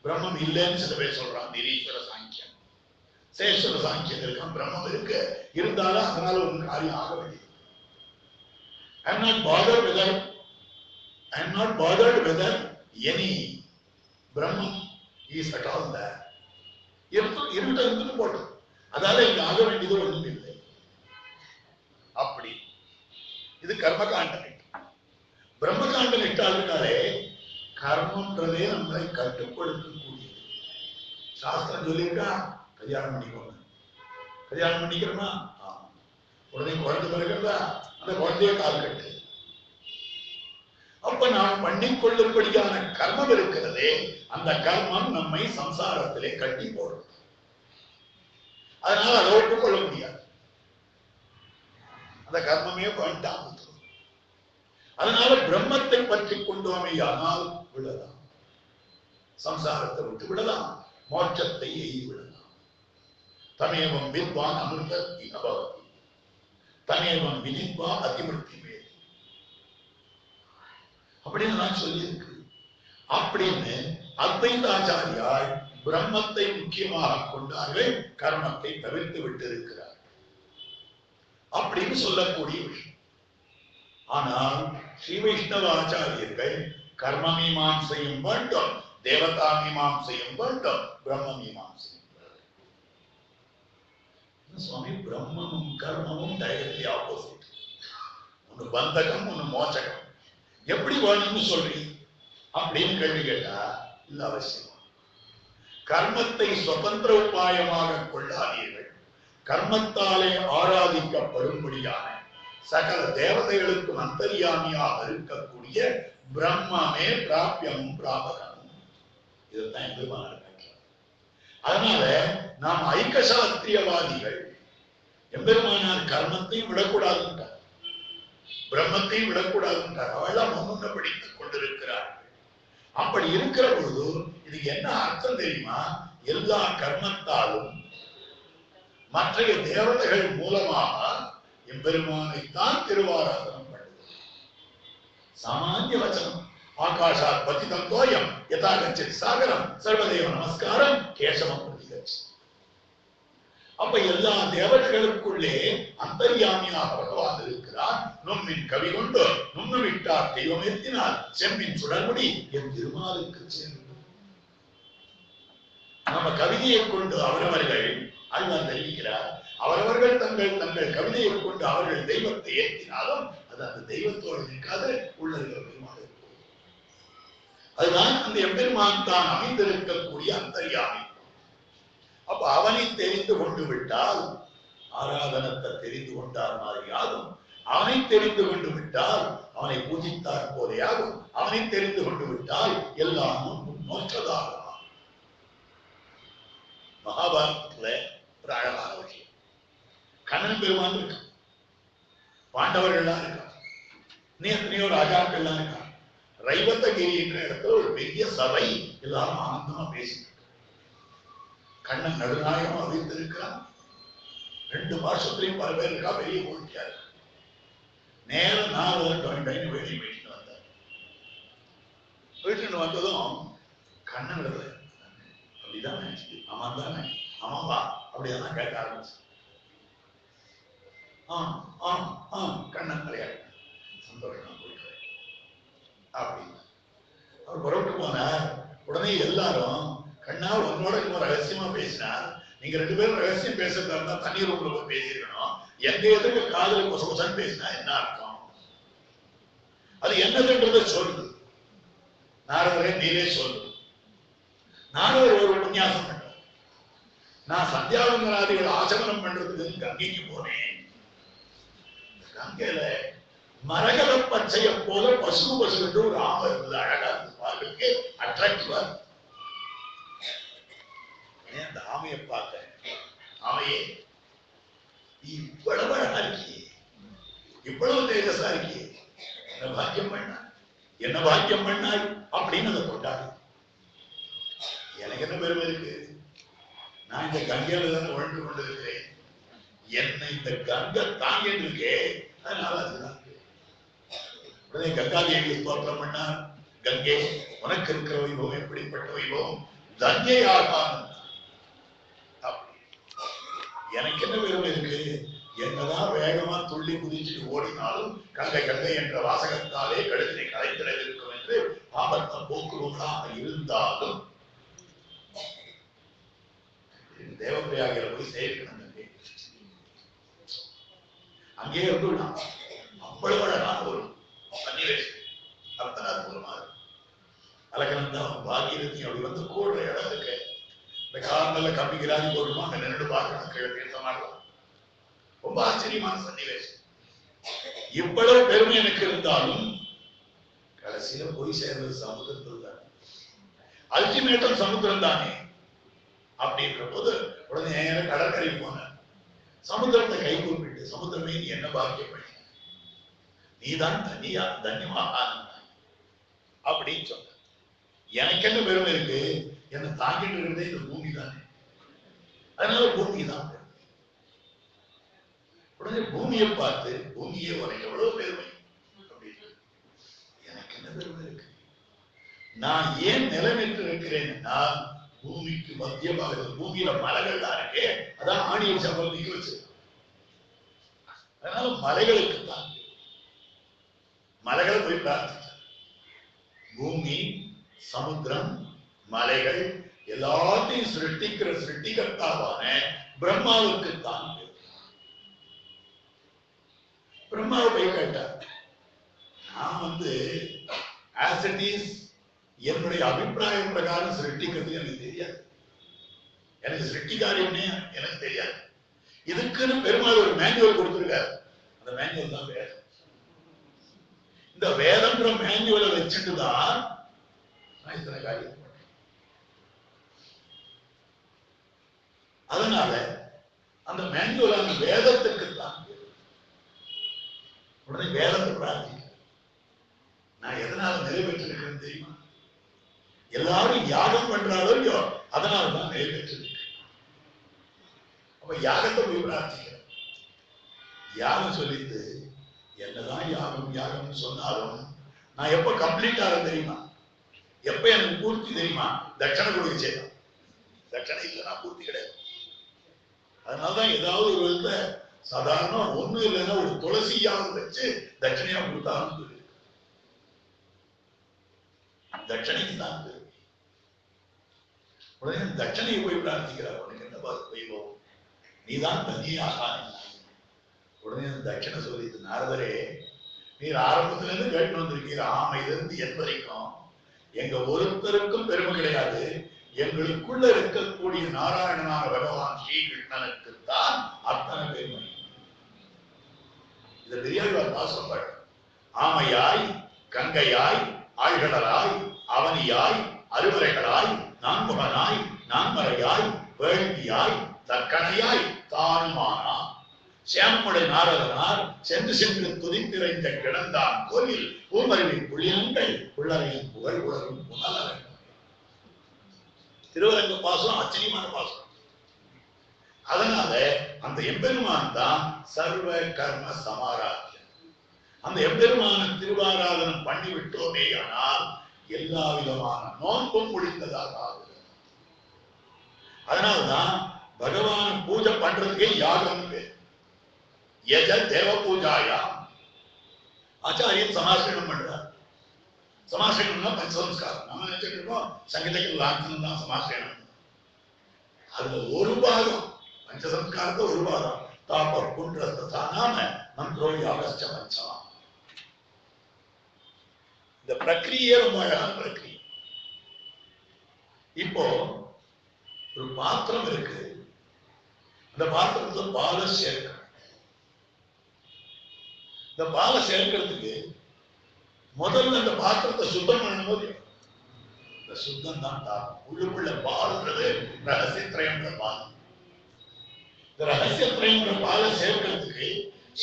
பிரம்மம் இல்லைன்னு சில பேர் சொல்றான். நிரீஸ்வர சாங்கியம், சேஸ்வர சாங்கியம் இருக்கான். பிரம்மம் இருக்கு, இருந்தாலும் அதனால ஒரு காரியம் ஆக வேண்டியது. I am not bothered whether any Brahman is at all there. இருட்டு போட்டோம், அதால இங்க ஆக வேண்டியது ஒன்றும் இல்லை. அப்படி இது கர்மகாண்ட நிட்டம். பிரம்மகாண்ட நிட்டாலே கர்மன்றதே நம்மளை கட்டுப்படுத்தக்கூடியது. சாஸ்திரம் சொல்லியிருக்கா, கல்யாணம் பண்ணிக்கோங்க. கல்யாணம் பண்ணிக்கிறோமா, உடனே குழந்தை பிறகுதா, அந்த குழந்தைய கால் கட்டு. அப்ப நாம் பண்ணிக்கொள்ளும்படியான கர்மம் இருக்கிறதே, அந்த கர்மம் நம்மை சம்சாரத்திலே கட்டி போடும். அதனால அதை ஒப்புக்கொள்ள முடியாது. அந்த கர்மமே வேண்டாம். அதனால பிரம்மத்தை பற்றி கொண்டோமையானால் விடலாம், சம்சாரத்தை விட்டு விடலாம், மோட்சத்தை எய்தி விடலாம். தமேவம் வித்வான் அமிர்த அபவதி, தமேவம் வினித்வா அதிமிருத்தி மேல், அப்படின்னு நான் சொல்லியிருக்கு. அப்படின்னு அத்வைதாச்சாரியால் பிரம்மத்தை முக்கியமாக கொண்டார்கள், கர்மத்தை தவிர்த்து விட்டு இருக்கிறார் அப்படின்னு சொல்லக்கூடிய விஷயம். ஆனால் ஸ்ரீ வைஷ்ணவ ஆச்சாரியர்கள் கர்ம மீமாம்சையும் வேண்டும், தேவதா மீமாம்சையும் வேண்டும், பிரம்ம மீமாம்சையும் வேண்டும். சுவாமி, பிரம்மமும் கர்மமும் டைரக்ட்லி ஆப்போசிட். ஒன்னு பந்தகம், ஒன்னு மோச்சகம். எப்படி வேணும்னு சொல்றீங்க அப்படின்னு கேள்வி கேட்டா, இல்ல அவசியம். கர்மத்தை சுதந்திர உபாயமாக கொள்ளாதீர்கள். கர்மத்தாலே ஆராதிக்கப்படும்படியான சகல தேவதைகளுக்கும் அந்தர்யாமியாக இருக்கக்கூடிய பிரம்மமே பிராபியமும் பிராபகமும். இதுதான் எதிர்மான. அதனால நாம் ஐக்கியசாஸ்திரியவாதிகள் எம்பெருமானார் கர்மத்தையும் விடக்கூடாதுன்றார், பிரம்மத்தையும் விடக்கூடாதுன்றார். அவெல்லாம் முன்னுண்ண படித்துக் கொண்டிருக்கிறார்கள். அப்படி இருக்கிற பொழுது இதுக்கு என்ன அர்த்தம் தெரியுமா? எல்லா கர்மத்தாலும் மற்றைய தேவதைகள் மூலமாக எம்பெருமானைத்தான் திருவாராதனம் பண்ணுவது. சாமானிய வச்சனம். ஆகாஷாத் பதிதம் தோயம் யதா கச்சித் சாகரம் சர்வதேவ நமஸ்காரம் கேசவம் பிரதிகச்சி. அப்ப எல்லா தேவதைகளுக்குள்ளே அந்தர்யாமியாக பகவான் இருக்கிறார். நும்மின் கவி கொண்டு நுண்ணு விட்டார் தெய்வம் ஏற்றினார் செம்மின் சுடர்முடி என் திருமாலுக்கு சேர்ந்து. நம்ம கவிதையை கொண்டு அவரவர்கள் ஆழ்வார் தெரிவிக்கிறார், அவரவர்கள் தங்கள் தங்கள் கவிதையை கொண்டு அவர்கள் தெய்வத்தை ஏற்றினாலும் அது அந்த தெய்வத்தோடு நிற்காது, உள்ளர்கள் பெருமாள். அதுதான் அந்த எம்பெருமான் தான் அமைந்திருக்கக்கூடிய அந்தர்யாமி. அப்ப அவனை தெரிந்து கொண்டு விட்டால் ஆராதனத்தை தெரிந்து கொண்டார் மாதிரி ஆகும். அவனை தெரிந்து கொண்டு விட்டால் அவனை பூஜித்தார் போலேயாகும். அவனை தெரிந்து கொண்டு விட்டால் எல்லாமும் நோற்றதாகும். மகாபாரதத்துல ஒரு அழகான விஷயம். கண்ணன் பெருமான் இருக்கான், பாண்டவர்கள்லாம் இருக்கான், எத்தனையோ ராஜாக்கள்லாம் இருக்கான். ரைவத்தகிரி என்ற இடத்துல ஒரு பெரிய சபை, எல்லாரும் ஆனந்தமா பேசிட்டு கண்ணன் நடுநாயகமா வைத்திருக்கிறான். 2 வருஷத்துலயும் பல பேர் இருக்கா, பெரிய போட்டியாரு. நேரம் 4 வெளியே போயிட்டு வந்தார். போயிட்டு வந்ததும் கண்ணன் இடத்துல அப்படிதானே, ஆமா தானே, ஆமாவா அப்படியெல்லாம் கேட்க ஆரம்பிச்சு. கண்ணன் கிடையாது, சந்தோஷம் போயிட்டு அப்படின்னு அவர் புறப்பட்டு போனார். உடனே எல்லாரும் கண்ணா உன்னோட இன்னும் ரகசியமா பேசினார், நீங்க 2 பேரும் ரகசியம் பேசுறதா இருந்தா தண்ணீர் ரூம்ல போய் பேசிருக்கணும். எந்த எதுக்கு காதல கொசம் பேசினா என்ன அர்த்தம், அது என்னதுன்றத சொல்லு, நாரதரே நீரே சொல்லு. நாரதர் ஒரு உபன்யாசம் பண்றார். நான் சந்தியாவந்தனாதிகள் ஆச்சமனம் பண்றதுக்கு கங்கைக்கு போனேன். கங்கையில மரகத பச்சைய போல பசு பசுட்டு ஒரு ஆமை இருந்தது. அழகா இருந்தது, பார்க்கறதுக்கு அட்ராக்டிவா. அந்த ஆமையை பார்த்தேன். ஆமையே, இவ்வளவு அழகா இருக்கியே, இவ்வளவு தேஜஸா இருக்கியே, என்ன பாக்கியம் பண்ணாய், என்ன பாக்கியம் பண்ணாய் அப்படின்னு அதை கொண்டாடு. எனக்கு என்ன பெருமை இருக்கு, நான் இந்த கங்கையில தானே வாழ்ந்து கொண்டிருக்கிறேன். என்னை இந்த கங்கை தாங்கிட்டு இருக்கே, அதனால அதுதான். உடனே கங்காதேவி ஸ்தோத்திரம் பண்ணார். கங்கை, உனக்கு இருக்கிற வைபவம் எப்படிப்பட்ட வைபவம், தஞ்சையாகான். எனக்கு என்ன பெருமை இருக்கு, என்னதான் வேகமா துள்ளி குதிச்சுட்டு ஓடினாலும் கங்கை கங்கை என்ற வாசகத்தாலே கழுத்தினை கலைத்திட இருக்கும் என்று ஆபத்த போக்குவதாக இருந்தாலும் தேவப்பிரியாகிற போய் சேர்க்கணும். அங்கே இருந்துள்ளான். அவ்வளவு அழகான ஒரு சன்னிவேஷம், அத்தனை அற்புதமாக அலக்கணம் பாகியரத்தி அப்படி வந்து கூடுற இடம் இருக்கு. இந்த காரணல கம்பிக்கிறாதி போடுமா, அந்த நின்று பார்க்கணும், கிழக்கு மாடலாம். ரொம்ப ஆச்சரியமான சன்னிவேஷம். இவ்வளவு பெருமை எனக்கு இருந்தாலும் கடைசியில போய் சேர்ந்தது சமுத்திரத்தில் தான். அல்டிமேட்டம் சமுத்திரம் தானே அப்படின்ற போது உடனே நேரம் கடற்கரை போன சமுத்திரத்தை கை கூப்பிட்டு, சமுத்திரமே நீ என்ன பாக்கியம் பண்ண, நீதான் தனியா தன்யமாக அப்படின்னு சொன்ன. எனக்கு என்ன பெருமை இருக்கு, என்னை தாங்கிட்டு இருக்கிறதே இந்த பூமி தானே, அதனால பூமி தான். உடனே பூமியை பார்த்து, பூமியே உனக்கு எவ்வளவு பெருமை அப்படின்னு. எனக்கு என்ன பெருமை இருக்கு, நான் ஏன் நிலைமைத்து இருக்கிறேன்னா பூமிக்கு மத்தியமாக பூமியில மலைகள் தான் இருக்கு, அதான் ஆணியை சம்பளத்துக்கு வச்சு. அதனால மலைகளுக்கு தான் மலைகளை போய் பிரார்த்திச்சார். பூமி, சமுத்திரம், மலைகள் எல்லாத்தையும் சிருஷ்டிக்கிற சிருஷ்டிகர்த்தாவான பிரம்மாவுக்கு தான். பிரம்மாவை போய் கேட்டார், நான் ஆஸ் இட் இஸ் என்னுடைய அபிப்பிராயம் பிரகாரம் சிருஷ்டிக்கிறது எனக்கு தெரியாது, எனக்கு சிருஷ்டிக்காரியம்னே எனக்கு தெரியாது. இதுக்குன்னு பெருமாள் ஒரு மேனுவல் கொடுத்திருக்காரு. அந்த மேனுவல் தான் வேதம். இந்த வேதம்ன்ற மேனுவலை வச்சுட்டுதான் நான் இத்தனை காரியம் பண்றேன். அதனால அந்த மேனுவல் அந்த வேதத்துக்கு தான். உடனே வேதத்தை பிரார்த்திக்க, நான் எதனால நிறைவேற்றிருக்கிறேன்னு தெரியுமா, எல்லாரும் யாகம் பண்றாரோ இல்லையோ அதனாலதான் நிறைவேற்றிருக்கு. அப்ப யாகத்தை போய் பிரார்த்திக்கிறேன். யாகம் சொல்லிட்டு என்னதான் யாகம் யாகம்னு சொன்னாலும் நான் எப்ப கம்ப்ளீட் ஆகும் தெரியுமா, எப்ப எனக்கு பூர்த்தி தெரியுமா, தட்சணை கொடுக்க செய்யலாம். தட்சணை இல்லைன்னா பூர்த்தி கிடையாது. அதனாலதான் ஏதாவது ஒரு விதத்துல சாதாரண ஒண்ணு இல்லைன்னா ஒரு துளசியாவது வச்சு தட்சணையா கொடுத்தாலும் தட்சணைக்கு தான். உடனே தட்சணையை போய் பிரார்த்திக்கிறார். உனக்கு என்ன வைபவம், நீதான் தனியாக. உடனே தட்சணை சொல்லிட்டு, நாரதரே நீர் ஆரம்பத்துல இருந்து கேட்டு வந்திருக்கீங்க, ஆமையில இருந்து என் வரைக்கும் எங்க ஒருத்தருக்கும் பெருமை கிடையாது, எங்களுக்குள்ள இருக்கக்கூடிய நாராயணனான பகவான் ஸ்ரீகிருஷ்ணனுக்கு தான் அத்தனை பெருமை. இதை பெரியாழ்வார் பாசம் ஆமையாய் கங்கையாய் ஆழ்கடலாய் அவனியாய் அருவரைகளாய் நான்முகனாய் நான்மறையாய் வேள்வியாய் தற்கணையாய் தானுமானா சேமுடை நாரதனார் சென்று சென்று துதித்திரைந்த கிடந்தான் கோயில் பூமருவி புள்ளியங்கள் உள்ளறையின் புகழ் உலரும் புனலரங்க. திருவரங்க பாசம் ஆச்சரியமான பாசம். அதனால அந்த எம்பெருமான் தான் சர்வ கர்ம சமாராத்தியம். அந்த எம்பெருமான திருவாராதனம் பண்ணி விட்டோமே ஆனால் எல்லா விதமான நோன்பும் முடிந்ததாக ஆகுது. அதனால்தான் பகவான பூஜை பண்றதுக்கே யாகம் பேர். யஜ தேவ பூஜாயா ஆச்சாரியன் சமாசனம் பண்றார். சமாசனம்னா பஞ்சசம்ஸ்காரம். நம்ம நினைச்சிட்டு இருக்கோம் சங்கீதத்தில் லாஞ்சனம் தான் சமாசனம். அதுல ஒரு பாகம் பஞ்சசம்ஸ்காரத்தை ஒரு பாகம் தாப்ப குன்றஸ்தானாம மந்திரோ யாகஸ்ச பஞ்சமா. இந்த பிரக்கிரியே ரொம்ப அழகான பிரக்கிரியை. இப்போ ஒரு பாத்திரம் இருக்கு. இந்த பாத்திரத்துல பாலை சேர்க்க. இந்த பாலை சேர்க்கிறதுக்கு முதல்ல இந்த பாத்திரத்தை சுத்தம் பண்ணும் போது இந்த சுத்தம் தான் தாக்கம். உள்ளுக்குள்ள பால்ன்றது ரகசியத்திரயம்ன்ற பால். இந்த ரகசியத்திரயம்ன்ற பாலை சேர்க்கிறதுக்கு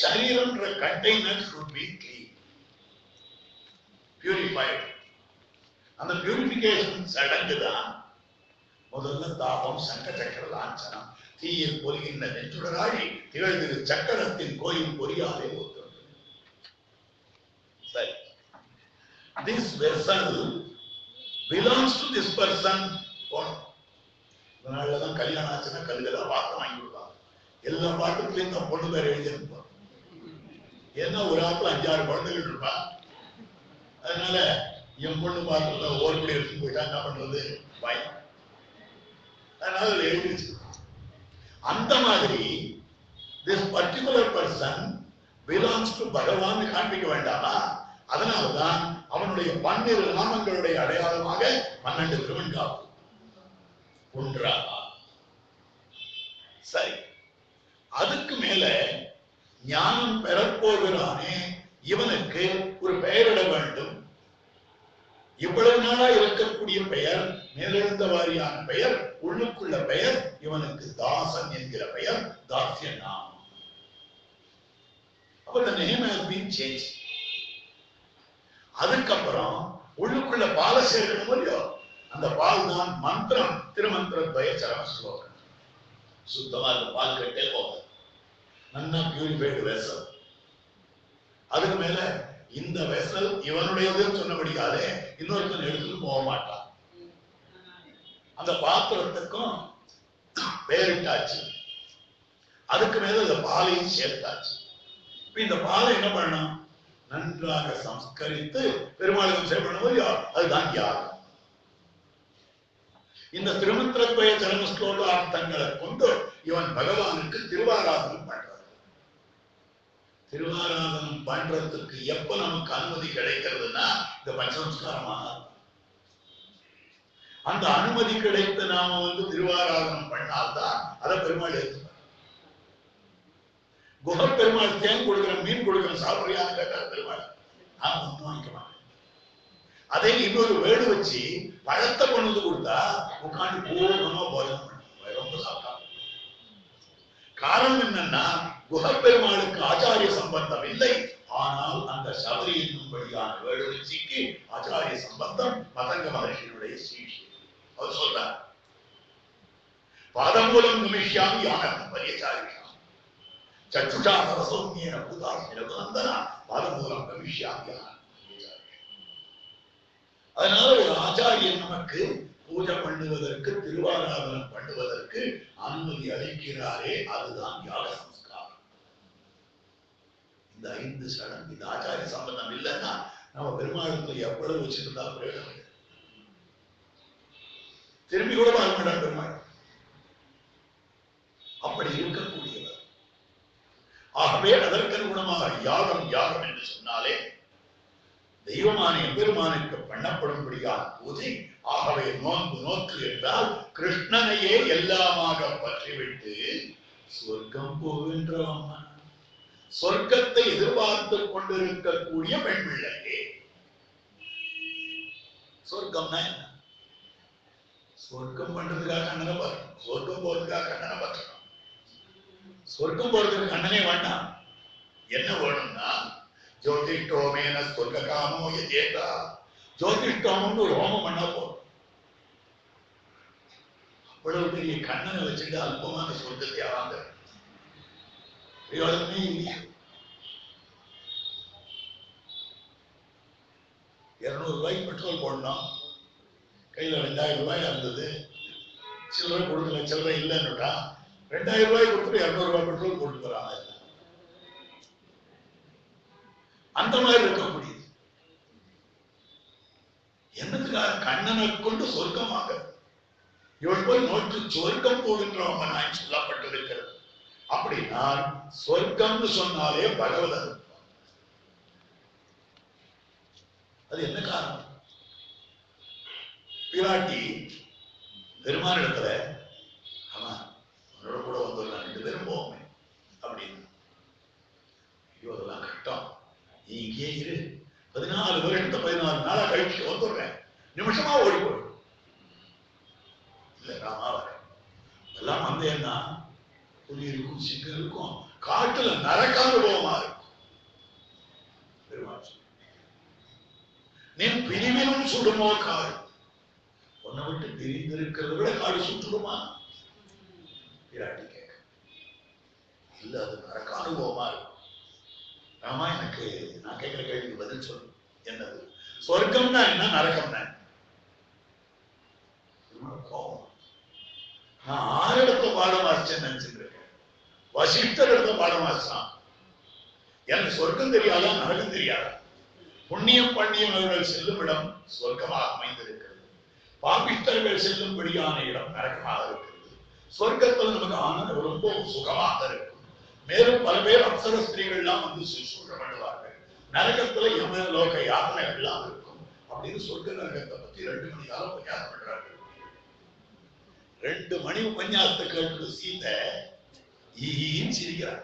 சரீரம்ன்ற container should be clean, purified. அந்த பியூரிபிகேஷன் சடங்குதான் முதல்ல தாபம் சங்க சக்கர லாஞ்சனம் தீயில் பொறிகின்ற நெஞ்சுடராழி திகழ்திரு சக்கரத்தின் கோயில் பொறியாலே ஒத்து. சரி, this vessel belongs to this person. இதனாலதான் கல்யாணம் ஆச்சுன்னா கல்லுதான் பாத்திரம் வாங்கி கொடுப்பாங்க. எல்லா பாத்திரத்திலையும் இந்த பொண்ணு பேர் எழுதியிருப்பான். ஏன்னா ஒரு ஆத்துல 5-6 குழந்தைகள் இருப்பா. அதனால என் பொண்ணு பாத்திரத்தை ஓர்படி எடுத்து போயிட்டா என்ன பண்றது பயம். அதனால எழுதி வச்சிருக்கோம். அந்த மாதிரி this particular person belongs to பகவான் காண்பிக்க வேண்டாமா? அதனால்தான் அவனுடைய 12 நாமங்களுடைய அடையாளமாக 12 திருவெண்காப்பு ஒன்றாக. சரி, அதுக்கு மேல ஞானம் பெறப்போகிறானே இவனுக்கு ஒரு பெயரிட வேண்டும். இவ்வளவு நாளா இருக்கக்கூடிய பெயர் மேலெழுந்த வாரியான பெயர், உள்ளுக்குள்ள பெயர் இவனுக்கு தாசன் என்கிற பெயர், தாசிய நாமம். அப்ப the name has been changed. அதுக்கப்புறம் உள்ளுக்குள்ள பால சேர்க்கணும் இல்லையோ, அந்த பால் தான் மந்திரம். திருமந்திரத்வய சரம ஸ்லோகம். சுத்தமா அந்த பால் கட்டே போகும். நல்லா பியூரிஃபைடு வெசல். அதுக்கு மேல இந்த வெசல் இவனுடையதுன்னு சொன்னபடியாலே இன்னொருத்தன் எடுத்துட்டு போக மாட்டான். அந்த பாத்திரத்துக்கும் பேரிட்டாச்சு. அதுக்கு மேல இந்த பாலையும் சேர்த்தாச்சு. இப்ப இந்த பாலை என்ன பண்ணணும்? நன்றாக சம்ஸ்கரித்து பெருமாளுக்கு சேவை பண்ணுவோம். அதுதான் யாகம். இந்த திருமந்திரத்வய சரம ஸ்லோகார்த்தங்களை கொண்டு இவன் பகவானுக்கு திருவாராதனம் பண்றான். திருவாராதனம் பண்றதுக்கு எப்ப நமக்கு அனுமதி கிடைக்கிறதுனா இந்த பஞ்சசம்ஸ்காரமாக. அந்த அனுமதி கிடைத்து நாம திருவாராதனம் பண்ணால்தான் அதை பெருமாள் ஏற்றுப்பார். குஹ பெருமாள் தேன் கொடுக்கிற மீன் கொடுக்கிற சாப்பிடுறியான்னு கேட்டார் பெருமாள். நான் ஒன்றும் வாங்கிக்க மாட்டேன். அதை இன்னொரு வேடு வச்சு பழத்தை கொண்டு வந்து கொடுத்தா உட்காந்து பூர்ணமா போஜனம் பண்ண ரொம்ப சாப்பிட்டா. காரணம் என்னன்னா குஹ பெருமாளுக்கு ஆச்சாரிய சம்பந்தம் இல்லை. ஆனால் அந்த சபரி என்னும்படியான வேடுவச்சிக்கு ஆச்சாரிய சம்பந்தம் மதங்க மகர்ஷியினுடைய சீஷி. அவர் சொல்றார், பாதமூலம் நிமிஷாமி யானம் பரியச்சாரிஷாம் சச்சுஷா சரசௌமியேன பூதாஸ்மி ரகுநந்தனா பாதமூலம் நிமிஷாமி யானம். அதனால ஒரு ஆச்சாரியன் நமக்கு பூஜை பண்ணுவதற்கு திருவாராதனம் பண்ணுவதற்கு அனுமதி அளிக்கிறாரே, அதுதான் யாக சம்ஸ்காரம். இந்த 5 சடங்கு இந்த ஆச்சாரிய சம்பந்தம் இல்லைன்னா நம்ம பெருமாளுக்கு எவ்வளவு வச்சிருந்தா பிரயோஜனம். திரும்பி கூட பார்க்க மாட்டார் பெருமாள். அப்படி இருக்கக்கூடியவர். ஆகவே அதற்கனுகுணமாக யாகம் யாகம் என்று சொன்னாலே தெய்வமான எம்பெருமானுக்கு பண்ணப்படும்படியான பூஜை. ஆகவே நோன்பு நோக்கு என்றால் கிருஷ்ணனையே எல்லாமாக பற்றிவிட்டு சொர்க்கம் போகின்றோம். சொர்க்கத்தை எதிர்பார்த்து கொண்டிருக்கக்கூடிய பெண் பிள்ளையே. சொர்க்கம்னா என்ன? சொர்க்கம் பண்றதுக்காக கண்ணனை பார்க்கணும், சொர்க்கம் போறதுக்காக கண்ணனை பார்க்கணும். சொர்க்கம் போறதுக்கு கண்ணனே வேண்டாம். என்ன வேணும்னா ஜோதிஷ்டோமேன சொர்க்க காமோ யஜேதா, ஜோதிஷ்டோமம்னு ஒரு ஹோமம் பண்ணா போதும். அவ்வளவு பெரிய கண்ணனை வச்சுட்டு அல்பமான சொர்க்கத்தை வாங்க பிரயோஜனமே இல்லையா? 200 ரூபாய்க்கு பெட்ரோல் போடணும், கையில 2000 ரூபாய் இருந்தது, சில்லறை கொடுக்கல, சில்லறை இல்லைன்னுட்டா 2000 ரூபாய் கொடுத்துட்டு 200 ரூபாய் பெட்ரோல் போட்டு போறாங்க. அந்த மாதிரி இருக்க முடியுது. என்னதுக்காக? கண்ணனை கொண்டு சொர்க்கமாக இவள் போய் நோட்டு சொர்க்கம் போகின்றவன் சொல்லப்பட்டிருக்கிறது. அப்படின்னா சொர்க்கம்னு சொன்னாலே பகவதன். அது என்ன காரணம்? பிராட்டி பெருமான் இடத்துல ஆமா உன்னோட கூட வந்துடலாம், 2 பேரும் போவோமே அப்படின்னு. ஐயோ அதெல்லாம் கஷ்டம், நீ இங்கே இரு, 14 வருஷத்தை 14 நாளா கழிச்சு வந்துடுறேன், நிமிஷமா ஓடி போடு. இல்ல ராமா எல்லாம் வந்தேன்னா புலி இருக்கும், சிங்கம் இருக்கும், காட்டுல நரக்கானுபவமா இருக்கும். பெருமாள் நீ பிரிவிலும் சுடுமோ காடு, உன்னை விட்டு பிரிந்திருக்கிறத விட காடு சுட்டுடுமா? பிராட்டி கேட்க இல்ல, அது நரக்கானுபவமா இருக்கும். ராமா எனக்கு நான் கேட்கிற கேள்விக்கு பதில் சொல்லு, என்னது சொர்க்கம்னா என்ன, நரகம்னா என்ன? கோபம். நான் 6 இடத்துல பாடம் வாசிச்சேன்னு நினைச்சிட்டு இருக்கேன், வசிஷ்டர் இடத்துல பாடம் வாசிச்சான். எனக்கு சொர்க்கம் தெரியாதா, நரகம் தெரியாதா? புண்ணியம் பண்ணியவர்கள் செல்லும் இடம் சொர்க்கமாக அமைந்திருக்கிறது, பாபிஷ்டர்கள் செல்லும்படியான இடம் நரகமாக இருக்கிறது. சொர்க்கத்தில் நமக்கு ஆனந்தம் ரொம்ப சுகமாக இருக்கும். மேலும் பல பேர் அப்சர ஸ்திரீகள்லாம் வந்து சுசூஷம் பண்ணுவார்கள். நரகத்துல யமலோக யாதனைகள் எல்லாம் இருக்கும். அப்படின்னு சொர்க்க நரகத்தை பத்தி 2 மணி நேரம் உபன்யாசம் பண்றார்கள். 2 மணி உபன்யாசத்தை கேட்டு சீதை ஈன்னு சிரிக்கிறார்.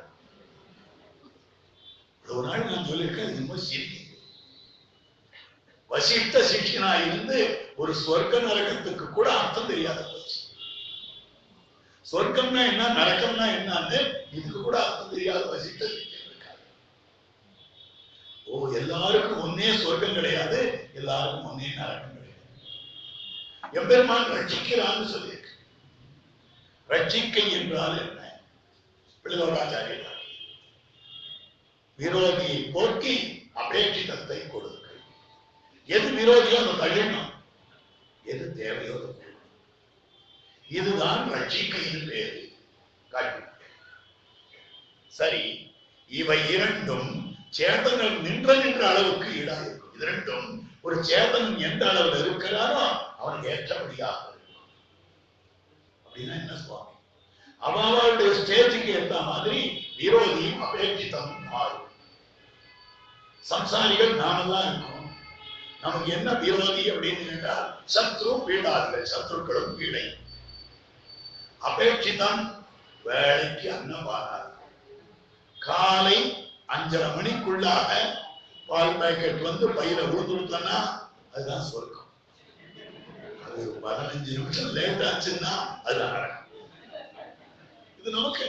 ஒரு நாள் நான் சொல்லியிருக்கேன், இன்னும் சிரிக்க வசிஷ்ட சிஷ்யனா இருந்து ஒரு சொர்க்க நரகத்துக்கு கூட அர்த்தம் தெரியாத போச்சு. சொர்க்கம்னா என்ன, நரகம்னா என்னன்னு இதுக்கு கூட அர்த்தம் தெரியாத வசிஷ்ட சிஷ்யன் இருக்காரு. ஓ எல்லாருக்கும் ஒன்னே சொர்க்கம் கிடையாது, எல்லாருக்கும் ஒன்னே நரகம் கிடையாது. எம்பெருமான் ரட்சிக்கிறான்னு சொல்லியிருக்கு. ரட்சிக்கை என்றால் என்ன? பிள்ளைவாச்சாரியர் விரோதியை போக்கி அபேட்சிதத்தை கொடுக்க. எது விரோதியோ அதை தள்ளிடணும், எது தேவையோ அதை. இதுதான் ரட்சிக்கையின் பேரு. சரி, இவை இரண்டும் சேதனம் நின்ற அளவுக்கு ஈடாக இருக்கும். இது ரெண்டும் ஒரு சேதனம் எந்த அளவில் இருக்கிறாரோ அவனுக்கு ஏற்றபடியாக இருக்கும். அப்படின்னா என்ன சுவாமி? அவளுடைய ஸ்டேஜுக்கு ஏற்ற மாதிரி விரோதியும் அபேட்சிதமும் மாறும். சம்சாரிகள் நாமெல்லாம் இருக்கும். நமக்கு என்ன விரோதி அப்படின்னு கேட்டால் சத்ரு பீடார்கள், சத்ருக்களும் பீடை. அபேட்சிதம் வேலைக்கு அன்னபானார். காலை 5:30 மணிக்குள்ளாக பால் பேக்கெட் வந்து பையில ஊதுனா அதுதான் சொர்க்கம். அது 15 நிமிஷம் லேட் ஆச்சுன்னா அது நரகம். இது நமக்கு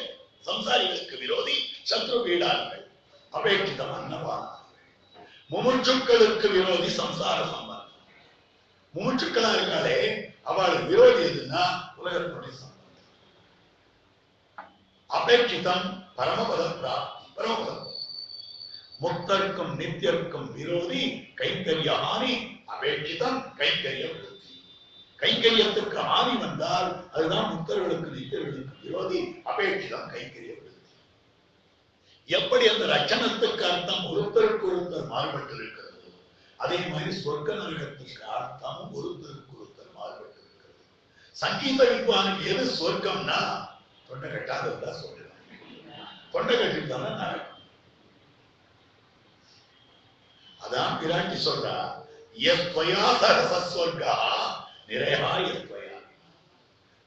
சம்சாரிகளுக்கு விரோதி சத்ரு பீடார்கள், அபேட்சிதம் அன்னபானார். முமுட்சுக்களுக்கு விரோதி சம்சார சம்பந்தம். முமுட்சுக்களா இருக்காளே அவளுக்கு விரோதி எதுன்னா உலகத்தினுடைய சம்பந்தம். அபேட்சிதம் பரமபத பிராப்தி, பரமபதம். முக்தர்க்கும் நித்தியர்க்கும் விரோதி கைங்கரிய ஹானி, அபேட்சிதம் கைங்கரிய விருத்தி. கைங்கரியத்துக்கு ஹானி வந்தால் அதுதான் முக்தர்களுக்கு நித்தியர்களுக்கு விரோதி, அபேட்சிதம் கைங்கரிய விருத்தி. எப்படி அந்த ரட்சணத்துக்கு அர்த்தம் ஒருத்தருக்கு ஒருத்தர் மாறுபட்டு இருக்கிறது, அதே மாதிரி சொர்க்க நரகத்துக்கு அர்த்தமும் ஒருத்தருக்கு ஒருத்தர் மாறுபட்டு இருக்கிறது. சங்கீத வித்வானுக்கு எது சொர்க்கம்னா தொண்டை கட்டாத சொல்றாங்க, தொண்டை கட்டிட்டாலும் நரகம். அதான் பிராட்டி சொல்றா, எஸ்வயா சரசஸ்வர்கா நிறையா எஸ்வயா.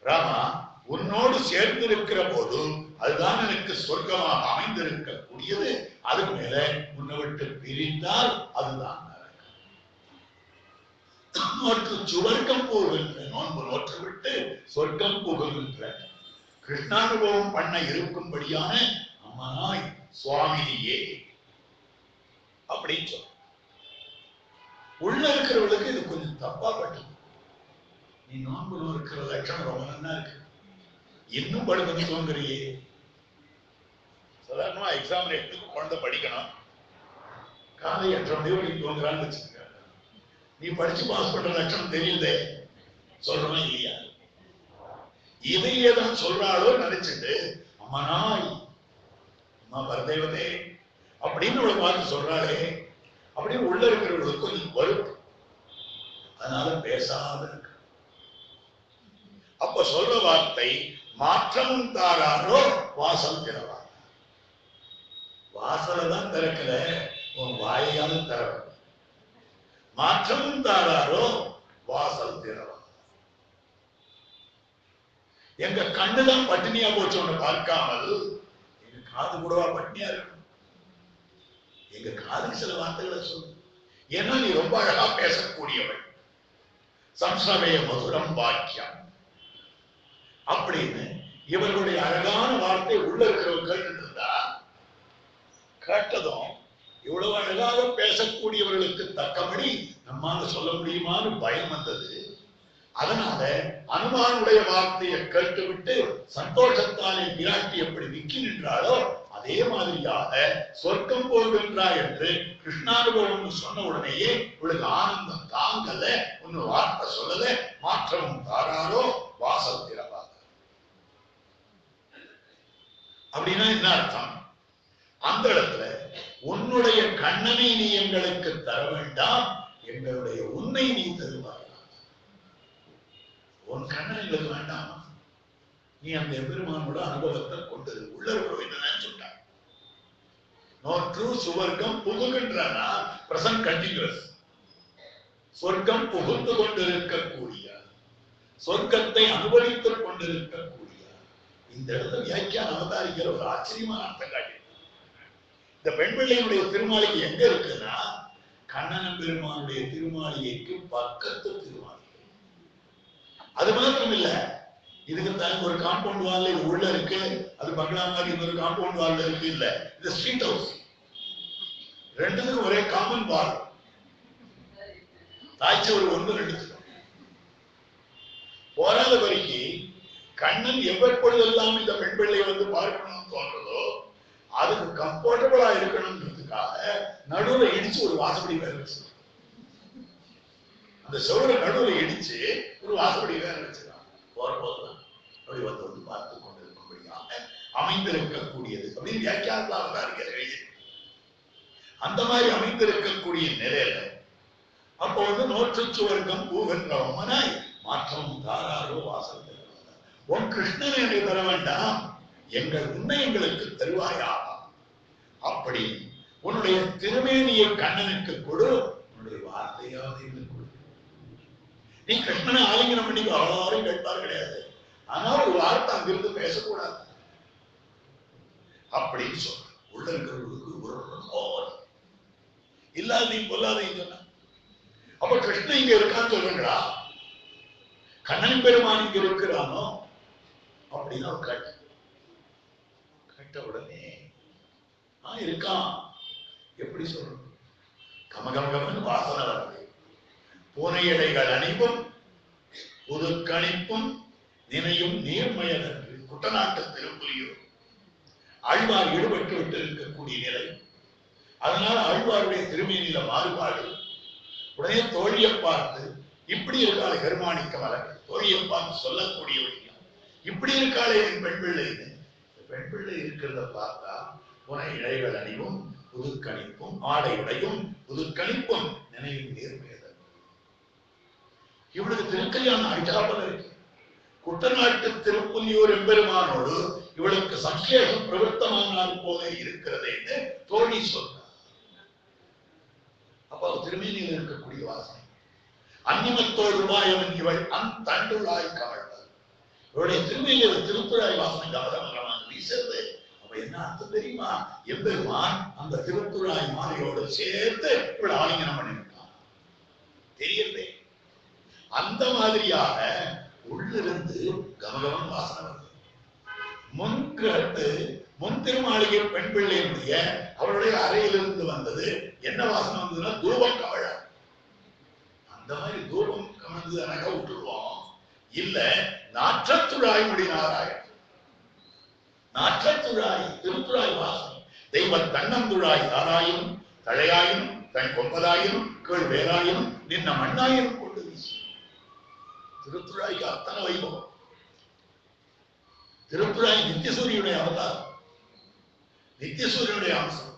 ராமா உன்னோடு சேர்ந்து இருக்கிற போது அதுதான் எனக்கு சொர்க்கமாக அமைந்திருக்கக்கூடியது. அதுக்கு மேல உன்னை விட்டு பிரிந்தால் அதுதான் நோற்று சுவர்க்கம் போகின்ற நோன்பு நோற்று விட்டு சொர்க்கம் போகின்ற கிருஷ்ணானுபவம் பண்ண இருக்கும்படியான அம்மனாய் சுவாமியே அப்படின்னு சொல்ல. உள்ள இருக்கிறவளுக்கு இது கொஞ்சம் தப்பா பட்டது. நீ நோன்பு இருக்கிற லட்சணம் ரொம்ப நல்லா இருக்கு, இன்னும் படுத்து தோங்குறியே. சாதாரணமா எக்ஸாமினேஷனுக்கு குழந்தை படிக்கணும், காலை 8:30 மணி வரைக்கும் தோங்குறான்னு வச்சுக்க. நீ படிச்சு பாஸ் பண்ற லட்சணம் தெரியுதே, சொல்றவன் இல்லையா? இதையே தான் சொல்றாளோ நினைச்சிட்டு அம்மா நாய் அம்மா பரதேவதே அப்படின்னு அவளை பார்த்து சொல்றாளே அப்படின்னு உள்ள இருக்கிறவர்களுக்கு கொஞ்சம் வரும். அதனால பேசாத இருக்கு. அப்ப சொல்ற வார்த்தை மாற்றமும் தாராரோ வாசல் திறவா. வாசலை தான் திறக்கல, உன் வாயாலும் திறவ. மாற்றமும் தாராரோ வாசல் திறவா. எங்க கண்ணுதான் பட்டினியா போச்சு ஒண்ணு பார்க்காமல், எங்க காது கூடவா பட்டினியா இருக்கும்? எங்க காதுக்கு சில வார்த்தைகளை சொல்லு. ஏன்னா நீ ரொம்ப அழகா பேசக்கூடியவள். சம்ஸ்ரமய மதுரம் வாக்கியம் அப்படின்னு இவர்களுடைய அழகான வார்த்தை உள்ள இருக்கிறவர்கள் இருந்தா கேட்டதும் இவ்வளவு அழகாக பேசக்கூடியவர்களுக்கு தக்கபடி நம்மால சொல்ல முடியுமான்னு பயம் வந்தது. அதனால அனுமானுடைய வார்த்தையை கேட்டுவிட்டு சந்தோஷத்தாலே விராட்டி எப்படி விக்கி நின்றாலோ அதே மாதிரியாக சொர்க்கம் போகின்றாய் என்று கிருஷ்ணானுபவம் சொன்ன உடனேயே இவளுக்கு ஆனந்தம் தாங்கல, ஒன்னு வார்த்தை சொல்லல, மாற்றமும் தாராரோ வாசல் திறவா. அப்படின்னா என்ன அர்த்தம்? அந்த இடத்துல உன்னுடைய கண்ணனை நீ எங்களுக்கு தர வேண்டாம், எங்களுடைய உன்னை நீ தருவாய். உன் கண்ணன் எங்களுக்கு வேண்டாமா? நீ அந்த எம்பெருமானோட அனுபவத்தை கொண்டு உள்ள என்னன்னு சொல்றாங்க. நோற்று சுவர்க்கம் புகுகின்றனா பிரசன்ட் கண்டினியூஸ். சொர்க்கம் புகுந்து கொண்டிருக்கக்கூடிய, சொர்க்கத்தை அனுபவித்துக் கொண்டிருக்கக்கூடிய இந்த இடத்துல வியாக்கியான அவதாரிக்கிற ஒரு ஆச்சரியமான அர்த்தம் காட்டி. இந்த பெண் பிள்ளையினுடைய திருமாளிகை எங்க இருக்குன்னா கண்ணன் பெருமானுடைய திருமாளிகைக்கு பக்கத்து திருமாளிகை. அது மாத்திரம் இல்ல, இதுக்கு தான் ஒரு காம்பவுண்ட் வால்ல இது உள்ள இருக்கு, அது பங்களா மாதிரி இன்னொரு காம்பவுண்ட் வால்ல இருக்கு. இல்ல, இது ஸ்ட்ரீட் ஹவுஸ். ரெண்டுக்கும் ஒரே காமன் வால். தாய்ச்சவர் 1-2 போராத வரைக்கும் கண்ணன் எவ்வளவெல்லாம் இந்த பெண் பிள்ளையை வந்து பார்க்கணும்னு தோன்றதோ அதுக்கு கம்ஃபர்டபுளா இருக்கணும்ன்றதுக்காக நடுவுல இடிச்சு ஒரு வாசப்படி வேற வச்சு, அந்த செவரை நடுவுல இடிச்சு ஒரு வாசப்படி வேற வச்சுதான் போறபோதுதான் அப்படி வந்து பார்த்து கொண்டிருக்கும்படியாக அமைந்திருக்கக்கூடியது அப்படின்னு வியாக்கியானத்தாக தான் இருக்கிறது. அந்த மாதிரி அமைந்திருக்கக்கூடிய நிலையில அப்போ வந்து நோற்று சுவர்க்கம் பூகன்றவனாய் மாற்றம் தாராரோ வாசல் உன் கிருஷ்ணன் என்று தர வேண்டாம், எங்கள் உன்னை எங்களுக்கு தருவாயா. அப்படி உன்னுடைய திருமேனியை கண்ணனுக்கு கொடு, உன்னுடைய வார்த்தையாவது எங்களுக்கு கொடு. நீ கிருஷ்ணனை ஆலிங்கனம் பண்ணி யாரும் கேட்பார் கிடையாது, ஆனா ஒரு வார்த்தை அங்கிருந்து பேசக்கூடாது அப்படின்னு சொல்ற. உள்ள இருக்கிறவர்களுக்கு ஒரு இல்லாத நீ பொல்லாதீங்க சொன்ன. அப்ப கிருஷ்ணன் இங்க இருக்கான்னு சொல்லுங்களா, கண்ணன் பெருமான் இங்க இருக்கிறானோ அப்படின்னு அவர் கேட்ட உடனே இருக்கான். எப்படி சொல்றது? கமகமகமன் வாசனை வருது. பூனையடைகள் அணிவும் புதுக்கணிப்பும் நினையும் நீர்மயல் என்று குட்டநாட்டு திருப்புலியூர் ஆழ்வார் ஈடுபட்டு விட்டு இருக்கக்கூடிய நிலை. அதனால ஆழ்வாருடைய திருமேனியில மாறுபாடு. உடனே தோழியை பார்த்து இப்படி இருக்காளே கருமாணிக்க மலர், தோழியை பார்த்து சொல்லக்கூடியவர்கள் இப்படி இருக்காளே என் பெண் பிள்ளை. பெண் பிள்ளை இருக்கிறத பார்த்தா புனை இழைகள் அணிவும் புதுக்கணிப்பும் ஆடை உடையும் புதுக்கணிப்பும் நினைவும் நேர்மையதன். இவளுக்கு திருக்கல்யாணம் ஆயிட்டாப்பல இருக்கு. குட்டநாட்டு திருப்புலியூர் எம்பெருமானோடு இவளுக்கு சங்கேகம் பிரவர்த்தமானால் போல இருக்கிறது என்று தோழி சொல்றார். அப்ப திருமேனியில் இருக்கக்கூடிய வாசனை அந்நிமத்தோடு வாயவன் இவள் அந்தண்டுள்ளாய் கவழ்வார். இவருடைய திருமேனியில் திருப்புழாய் வாசனை கவனமாக வீசுறது. அப்ப என்ன அர்த்தம் தெரியுமா? எம்பெருமான் அந்த திருத்துழாய் மாலையோடு சேர்த்து இவ்வளவு ஆலிங்கனம் பண்ணிருக்கான். தெரியவே அந்த மாதிரியாக உள்ளிருந்து கமகமன் வாசனை வருது. முன் திருமாளிகை பெண் பிள்ளையினுடைய அவருடைய அறையிலிருந்து வந்தது என்ன வாசனை வந்ததுன்னா தூபம் கமழ. அந்த மாதிரி தூபம் கமழ்ந்து எனக்கு விட்டுருவோம். இல்ல நாற்றத்துழாய் முடி நாராயணன், நாற்றத்துழாய் திருத்துழாய் வாசனை. தெய்வ தன்னந்துழாய் தாராயினும் தழையாயினும் தன் கொம்பதாயினும் கீழ் வேலாயினும் நின்ன மண்ணாயினும் கொண்டு வீசி. திருத்துழாய்க்கு அத்தனை வைபவம். திருத்துழாய் நித்தியசூரியனுடைய அவதாரம், நித்தியசூரியனுடைய அம்சம்.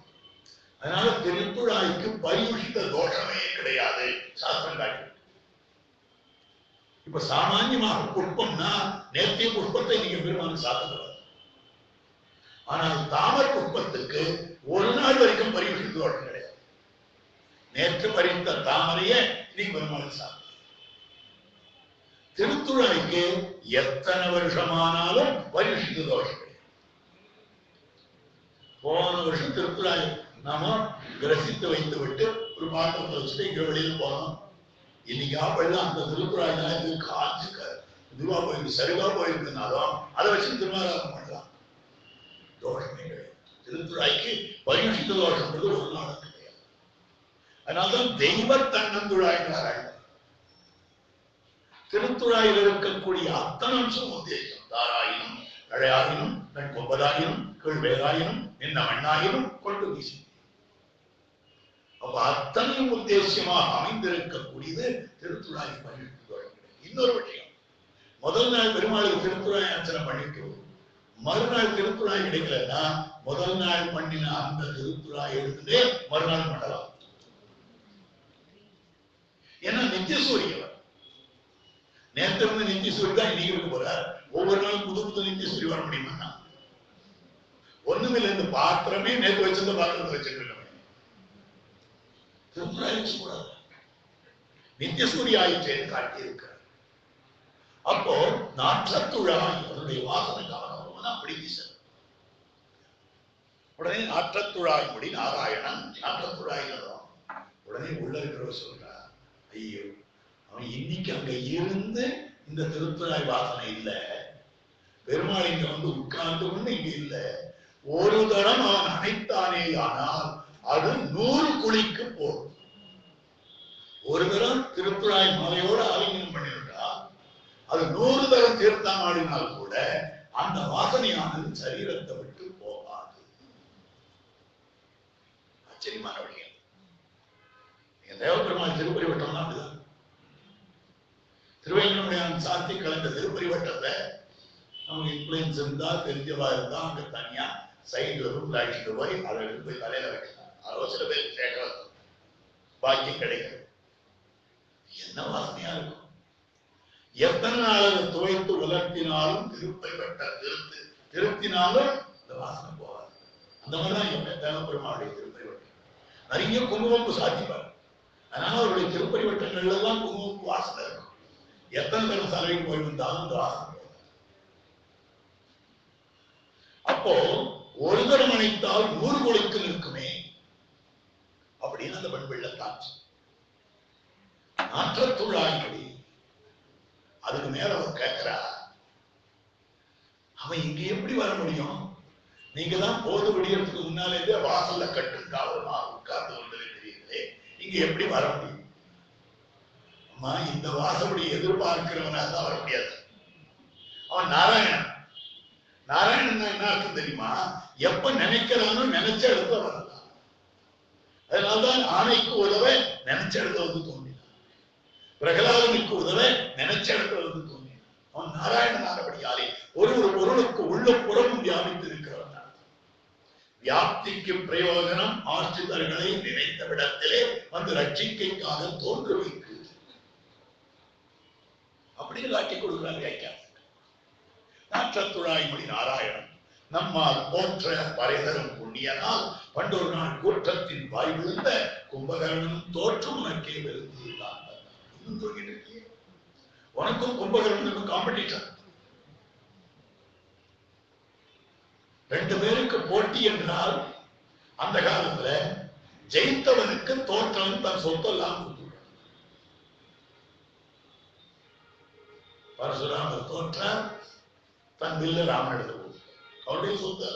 அதனால திருத்துழாய்க்கு பரியுஷித்த தோஷமே கிடையாது சாஸ்திரம் காட்டி. இப்ப சாமான்யமாக புஷ்பம்னா நேர்த்திய புஷ்பத்தை நீங்க பெருமாள் சாப்பிடக்கூடாது. ஆனால் தாமரை புஷ்பத்துக்கு ஒரு நாள் வரைக்கும் பரியுஷித்த தோஷம் கிடையாது. நேற்று பறித்த தாமரையை இன்னைக்கு பெருமாள் சாப்பிட. திருத்துழாய்க்கு எத்தனை வருஷமானாலும் பரியுஷித்த தோஷம் கிடையாது. போன வருஷம் திருத்துழாய் நாம கிரசித்து வைத்து விட்டு ஒரு பாத்திரத்தை வச்சுட்டு இங்க வெளியில் போனோம். இன்னைக்கு ஆப்பெல்லாம் அந்த திருத்துழாய் தான் இது காஞ்சு இதுவா போயிருக்கு, சரிவா போயிருக்குனாலும் அதை வச்சு திருமாராதம் பண்ணலாம். தோஷமே கிடையாது. திருத்துழாய்க்கு பரியுஷித்த தோஷம்ன்றது ஒரு நாளும் கிடையாது. அதனால்தான் தெய்வ தன்னந்துழாய்கிறார்கள். திருத்துழாயில் இருக்கக்கூடிய அத்தனை அம்சம் உத்தேசம். தாராயினும் தழையாயினும் தன் கொம்பதாயினும் கீழ் வேலாயினும் நின்ன மண்ணாயினும் கொண்டு வீசி. அப்ப அத்தனையும் உத்தேசியமாக அமைந்திருக்கக்கூடியது திருத்துழாய் பரியுஷித்த. இன்னொரு விஷயம், முதல் நாள் பெருமாளுக்கு திருத்துழாய் அர்ச்சனை பண்ணிட்டு மறுநாள் திருத்துழாய் கிடைக்கலன்னா முதல் நாள் பண்ணின அந்த திருத்துழாய் எடுத்துட்டே மறுநாள் பண்ணலாம். ஏன்னா நித்தியசூரியன் நேற்று வந்து நித்தியசூரி தான் இன்னைக்கு இருக்க போறார். ஒவ்வொரு நாளும் புது புது நித்தியசூரி வர முடியுமா? ஒண்ணுமில்லை, இந்த பாத்திரமே நேற்று வச்சிருந்த பாத்திரத்தை வச்சுட்டு இருக்க திருத்துழாய் வச்சுக்கூடாது. நித்தியசூரி ஆயிற்றேன்னு காட்டி இருக்கிறார். அப்போ நாற்றத்துழாய் அதனுடைய வாசனை காரணம் அப்படி வீச. உடனே நாற்றத்துழாய் முடி நாராயணன் நாற்றத்துழாய். உடனே உள்ள இருக்கிறவர் சொல்றார், ஐயோ அவன் இன்னைக்கு அங்க இருந்து இந்த திருத்துழாய் வாசனை இல்ல, பெருமாள் இங்க வந்து உட்கார்ந்து கொண்டு இங்க இல்ல. ஒரு தரம் அவன் அணைத்தானே ஆனால் அது 100 குழிக்கு போகும். ஒரு தரம் திருத்துழாய் மாலையோட ஆலிங்கனம் பண்ணிவிட்டா அது 100 தரம் தீர்த்தம் ஆடினால் கூட அந்த வாசனையானது சரீரத்தை விட்டு போகாது. ஆச்சரியமான விஷயம். தேவபெருமாள் திருப்பதி வட்டம் தான் அப்படிதான். திருவேங்கடமுடியான் சாத்தி கலந்த திருப்பதி வட்டத்தை நமக்கு இன்ஃபுளுன்ஸ் இருந்தா தெரிஞ்சவா இருந்தா அங்க தனியா சைட்ல ரூம்ல அடிச்சுட்டு போய் அதை எடுத்து போய் தலையில வைக்கலாம். அதோ சில பேர் கேட்கறது பாக்கியம் கிடைக்கிறது. என்ன வாசனையா இருக்கும். எத்தனை நாள் அதை துவைத்து உலர்த்தினாலும் திருப்பதி வட்ட திருத்தினாலும் இந்த வாசனை போகாது. அந்த மாதிரிதான் தேவபெருமாளுடைய திருப்பதி வட்டம். நிறைய குங்குமப்பு சாத்திப்பாரு. அதனால அவருடைய திருப்பதி வட்டங்கள்ல எல்லாம் குங்குமப்பு வாசனை இருக்கும். எத்தனை பேர் சலவைக்கு போய் வந்தாலும் அந்த வாசனை. அப்போ ஒரு தரம் அணைத்தால் 100 குழிக்கு நிற்குமே அப்படின்னு அந்த பெண் வெள்ளத்தான் நாற்றத்துழாய். அதுக்கு மேல அவர் கேட்கிறா, அவன் இங்க எப்படி வர முடியும்? நீங்க தான் போது விடியறதுக்கு முன்னாலே வாசல்ல கட்டுக்காவலமா உட்கார்ந்து கொண்டது தெரியுது, இங்க எப்படி வர முடியும்? அம்மா, இந்த வாசப்படி எதிர்பார்க்கிறவனா தான் வர முடியாது. அவன் நாராயணன். நாராயணன் என்ன அர்த்தம் தெரியுமா? எப்ப நினைக்கிறானோ நினைச்ச இடத்துல வரலாம். அதனால்தான் ஆணைக்கு உதவ நினைச்ச இடத்துல வந்து தோன்றினான். பிரகலாதனுக்கு உதவ நினைச்ச இடத்துல வந்து தோன்றினான். அவன் நாராயணன் ஆனபடியாலே ஒரு பொருளுக்கு உள்ள புறமும் வியாபித்து இருக்கிறவன். வியாப்திக்கு பிரயோஜனம் ஆசிரியர்களை நினைத்த விடத்திலே வந்து ரட்சிக்கைக்காக தோன்று வைக்கு அப்படின்னு காட்டி கொடுக்கிறார் வியாக்கியானம். நாற்றத்துழாய் முடி நாராயணன் நம்மால் போற்ற பறைதரும் புண்ணியனால் பண்டொரு நாள் கூற்றத்தின் வாய் விழுந்த கும்பகர்ணனும் தோற்றும் உனக்கே விருந்திருந்தான். இன்னும் தூங்கிட்டு இருக்கியே, உனக்கும் கும்பகர்ணனுக்கும் காம்படிஷன். ரெண்டு பேருக்கு போட்டி என்றால் அந்த காலத்துல ஜெயித்தவனுக்கு தோற்றவன் தன் சொத்தெல்லாம் கொடுத்துருவான். பரசுராமர் தோற்றார், தன் வில்ல ராமன் எடுத்து அவருடைய சொத்து.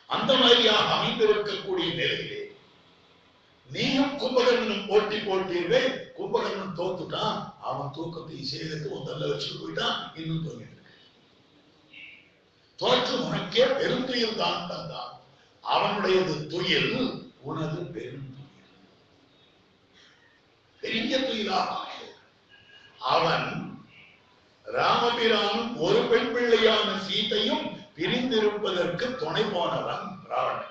அந்த மாதிரியாக அமைந்திருக்கக்கூடிய நிலையிலே நீயும் கும்பகர்ணனும் போட்டி போட்டீர்கள். கும்பகர்ணன் தோத்துட்டான், அவன் தூக்கத்தை சேகரித்து உன் தள்ள வச்சுட்டு போயிட்டான். இன்னும் தோங்கிட்டு தோற்று உனக்கே பெருந்துயில் தான் தந்தான். அவனுடையது துயில், உனது பெருந்துயில், பெரிய துயிலாக. அவன் ராமபிரானும் ஒரு பெண் பிள்ளையான சீதையும் பிரிந்திருப்பதற்கு துணை போனவன் ராவணன்.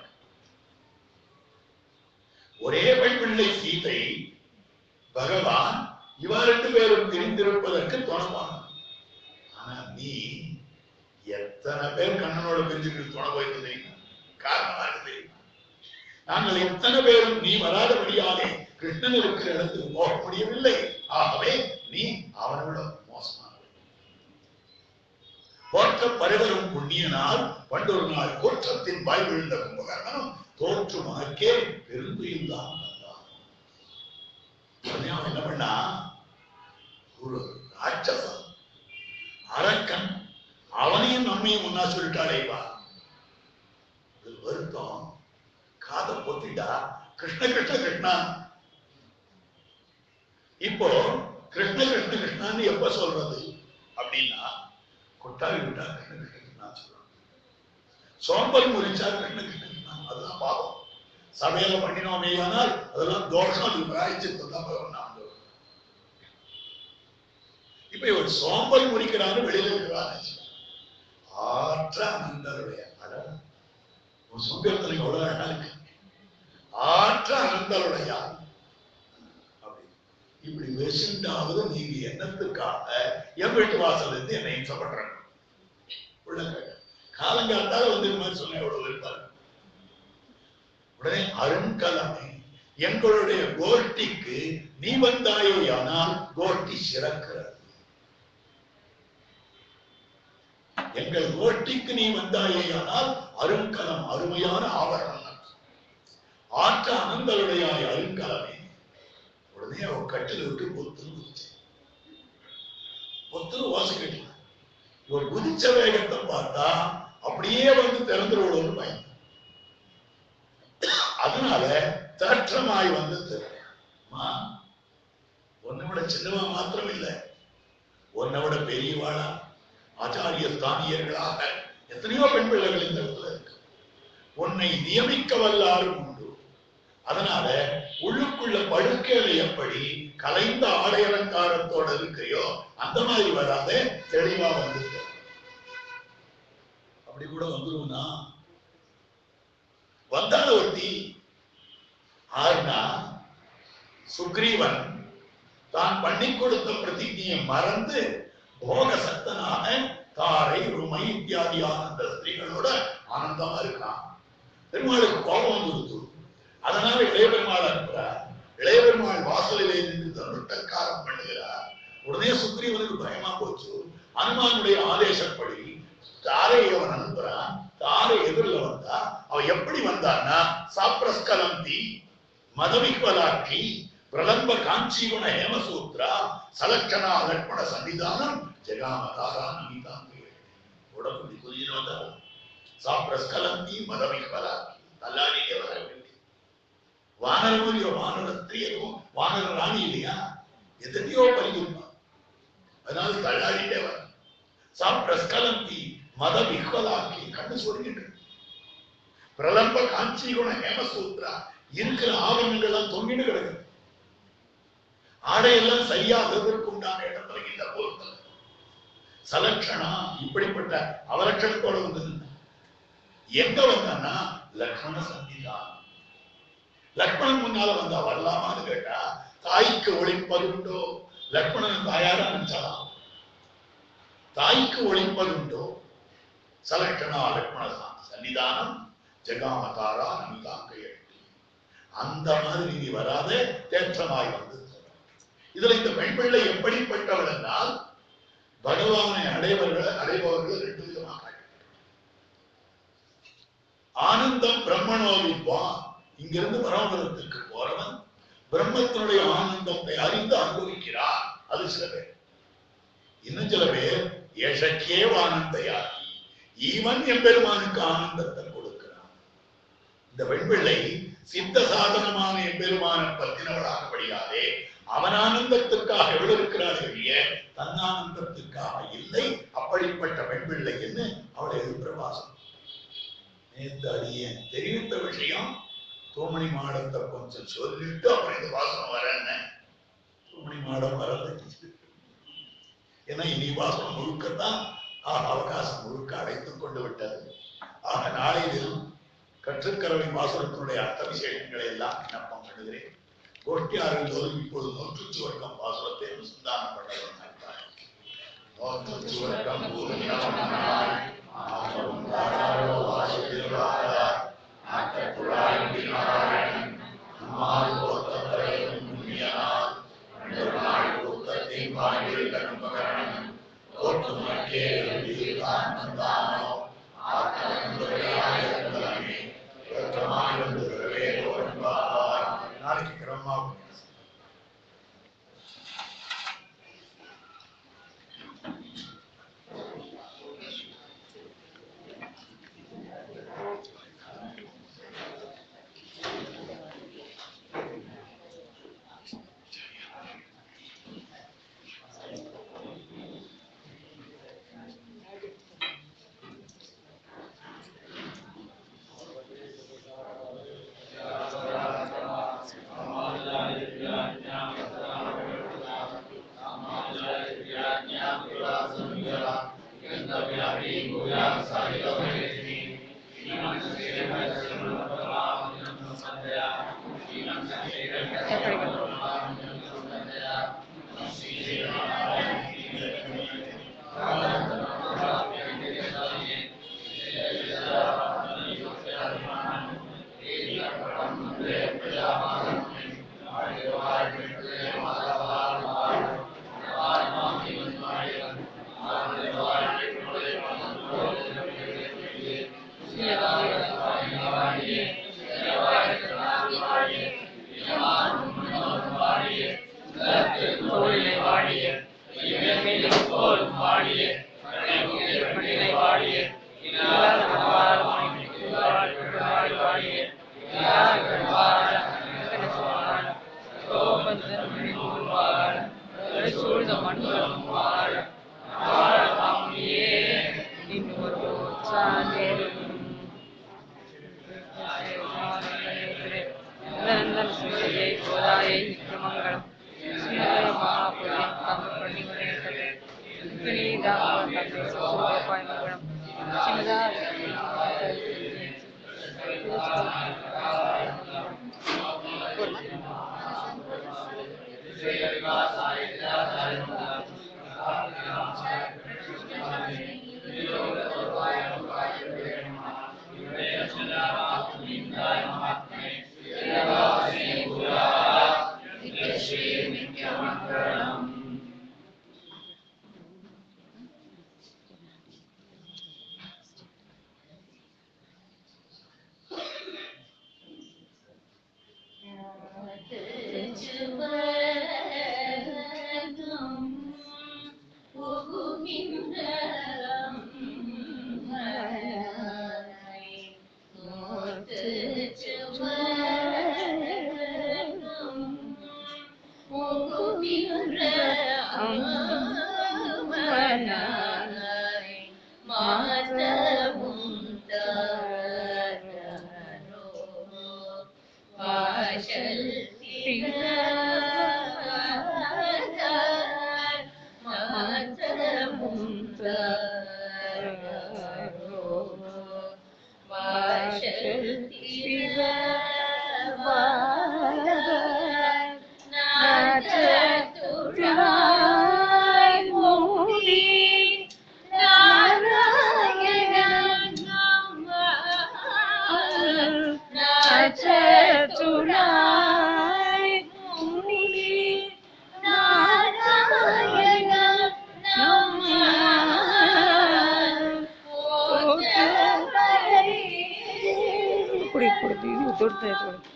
ஒரே பெண் பிள்ளை சீதை, பகவான் இவ ரெண்டு பேரும் பிரிந்திருப்பதற்கு துணை போனவன். ஆனா நீ எத்தனை பேர் கண்ணனோட பிரிஞ்சுட்டு துணை போயிட்டு காரணமா இருக்கு. நாங்கள் எத்தனை பேரும் நீ வராதபடியாலே கிருஷ்ணன் இருக்கிற இடத்துக்கு போக முடியவில்லை. ஆகவே நீ அவனை விட மோசமான போற்ற பரிவரும் புண்ணியனால் பண்டொரு நாள் கோற்றத்தின் வாய் விழுந்த கும்பகர்ணனும் தோற்று மகக்கே பெருந்துயில் தான் தந்தான். அவன் என்ன பண்ணா, ஒரு ராட்சசன் அரக்கன் அவனையும் நம்மையும் ஒன்னா சொல்லிட்டாளேவா. வருத்தம் காத பொத்திட்டா கிருஷ்ண கிருஷ்ண கிருஷ்ணா. இப்போ கிருஷ்ண கிருஷ்ண கிருஷ்ணான்னு எப்ப சொல்றது அப்படின்னா, கொட்டாவி விட்டா கிருஷ்ண கிருஷ்ண கிருஷ்ணா சொல்றாங்க. சோம்பல் முறிச்சா கிருஷ்ண கிருஷ்ண கிருஷ்ணா, அதுதான் பாவம். சமையல பண்ணினோமே ஆனால் அதெல்லாம் தோஷம். அது பிராய்ச்சித்தான் பகவான். இப்ப இவர் சோம்பல் முறிக்கிறாரு, வெளியில இருக்கிறாரு. ஆற்ற அனந்தருடைய சொந்தத்திற்கு எவ்வளவு அழகா இருக்கு. ஆற்ற அனந்தருடைய இப்படி வெசுண்டாவது நீங்க என்னத்துக்காக என் வீட்டு வாசல் இருந்து என்னை இம்சப்படுறாங்க. காலங்காத்தால வந்து இந்த மாதிரி சொன்ன எவ்வளவு இருப்பாரு. உடனே அருண்கலமை எங்களுடைய கோஷ்டிக்கு நீ வந்தாயோ ஆனால் கோஷ்டி சிறக்கிறது. எங்கள் கோஷ்டிக்கு நீ வந்தாயே ஆனால் அருண்கலம் அருமையான ஆவரணம். ஆற்ற அனந்தருடைய அருண்கலமே. உடனே அவன் கட்டில விட்டு பொத்துன்னு வாசிக்கிட்டு இவர் குதிச்ச வேகத்தை பார்த்தா அப்படியே வந்து திறந்துருவோம் பயன். அதனால தற்றமாய் வந்து உன்னை விட சின்னவா மாத்திரம் இல்லை, உன்னை விட பெரியவாளா ஆச்சாரிய ஸ்தானியர்களாக எத்தனையோ பெண் பிள்ளைகள் இந்த இடத்துல இருக்கு. உன்னை நியமிக்க வல்லாரும் உண்டு. அதனால உள்ளுக்குள்ள படுக்கையில எப்படி கலைந்த ஆடை அலங்காரத்தோட இருக்கையோ அந்த மாதிரி வராத தெளிவா வந்து. அப்படி கூட வந்துருவா வந்தால ஒருத்தி ஆறுனா, சுக்ரீவன் தான் பண்ணி கொடுத்த பிரதிஜையை மறந்து போக சக்தனாக தாரை ருமை இத்தியாதியான அந்த ஸ்திரீகளோட ஆனந்தமா இருக்கான். பெருமாளுக்கு கோபம் வந்துருது. அதனால இளைய பெருமாள் அனுப்புறார். இளைய பெருமாள் வாசலிலே நின்று தன்னுட்டக்காரம் பண்ணுகிறார். உடனே சுக்ரீவனுக்கு பயமா போச்சு. அனுமானுடைய ஆதேசப்படி தாரை அவன் அனுப்புறான். தாரை எதிரில் வந்தா அவன் எப்படி வந்தான்னா, சாப்ரஸ்கலந்தி மதவிக்வலாட்சி பிரலம்ப காஞ்சிகுண ஹேமசூத்ரா சலட்சணா லட்மண சன்னிதானம் ஜெகாமதாரா நமிதாங்க. உடம்பு குறிஞ்சிட்டு வந்தார். சாப்ரஸ்கலந்தி மதவிக்வலாட்சி தள்ளாடியே வர வேண்டிய வானரமும் வானரத்திரியும் வானர ராணி இல்லையா, எத்தனையோ பரிந்துருப்பான். அதனால தள்ளாடிட்டே வர. சாப்ரஸ்கலந்தி மதவிக்வலாட்சி கண்ணு சொல்லிட்டு பிரலம்ப காஞ்சிகுண ஹேமசூத்ரா இருக்கிற ஆவணங்கள்லாம் தொங்கிட்டு கிடக்கு. ஆடையெல்லாம் சரியாகிறதுக்கு உண்டான இடத்துல இந்த பொருட்கள் சலட்சணா இப்படிப்பட்ட அவலட்சணத்தோட வந்து எங்க வந்தான்னா லக்ஷ்மண சந்திதான். லக்ஷ்மணன் முன்னால வந்தா வரலாமான்னு கேட்டா, தாய்க்கு ஒளிப்பதுண்டோ, லக்ஷ்மணன் தாயாரா நினைச்சாலாம். தாய்க்கு ஒளிப்பதுண்டோ சலட்சணா லக்ஷ்மண சன்னிதானம் ஜெகாமதாரா நமிதாங்க. அந்த மாதிரி நீ வராத தேற்றமாய் வந்து. இதுல இந்த பெண் பிள்ளை எப்படிப்பட்டவள் என்றால், பகவானை அடைபவர்கள் ரெண்டு விதமாக. ஆனந்தம் பிரம்மணோவித்வான். இங்கிருந்து பரமபதத்துக்கு போறவன் பிரம்மத்தினுடைய ஆனந்தத்தை அறிந்து அனுபவிக்கிறார். அது சில பேர். இன்னும் சில பேர் ஏஷக்கேவ ஆனந்தையாகி ஈவன் எம்பெருமானுக்கு ஆனந்தத்தை கொடுக்கிறான். இந்த வெண்பிள்ளை சித்த சாதனமான எம்பெருமான பத்தினவளாகபடியாதே அவன் ஆனந்தத்திற்காக எவ்வளவு தன்னானந்தத்திற்காக இல்லை. அப்படிப்பட்ட வெண்பிள்ளை என்று அவளை பிரபாசம். நேற்று அடிய தெரிவித்த விஷயம் தூமணி மாடத்தை கொஞ்சம் சொல்லிட்டு அப்புறம் இந்த வாசனம் வரேன்னு. தூமணி மாடம் வரல. ஏன்னா இனி வாசனம் முழுக்கத்தான் அவகாசம் முழுக்க அடைத்துக் கொண்டு விட்டது. ஆக நாளையிலும் கற்றுக்கரவை வாசனத்தினுடைய அர்த்த விசேஷங்களை எல்லாம் விண்ணப்பம் பண்ணுகிறேன். கோஷ்டியாரில் இப்போது நோற்றுச்சுவர்க்கம் வாசனத்தை அனுசந்தானம் பண்ண நோற்றுச்சுவர்க்கம் நாளைக்கு கிரமமா
தூரத்துல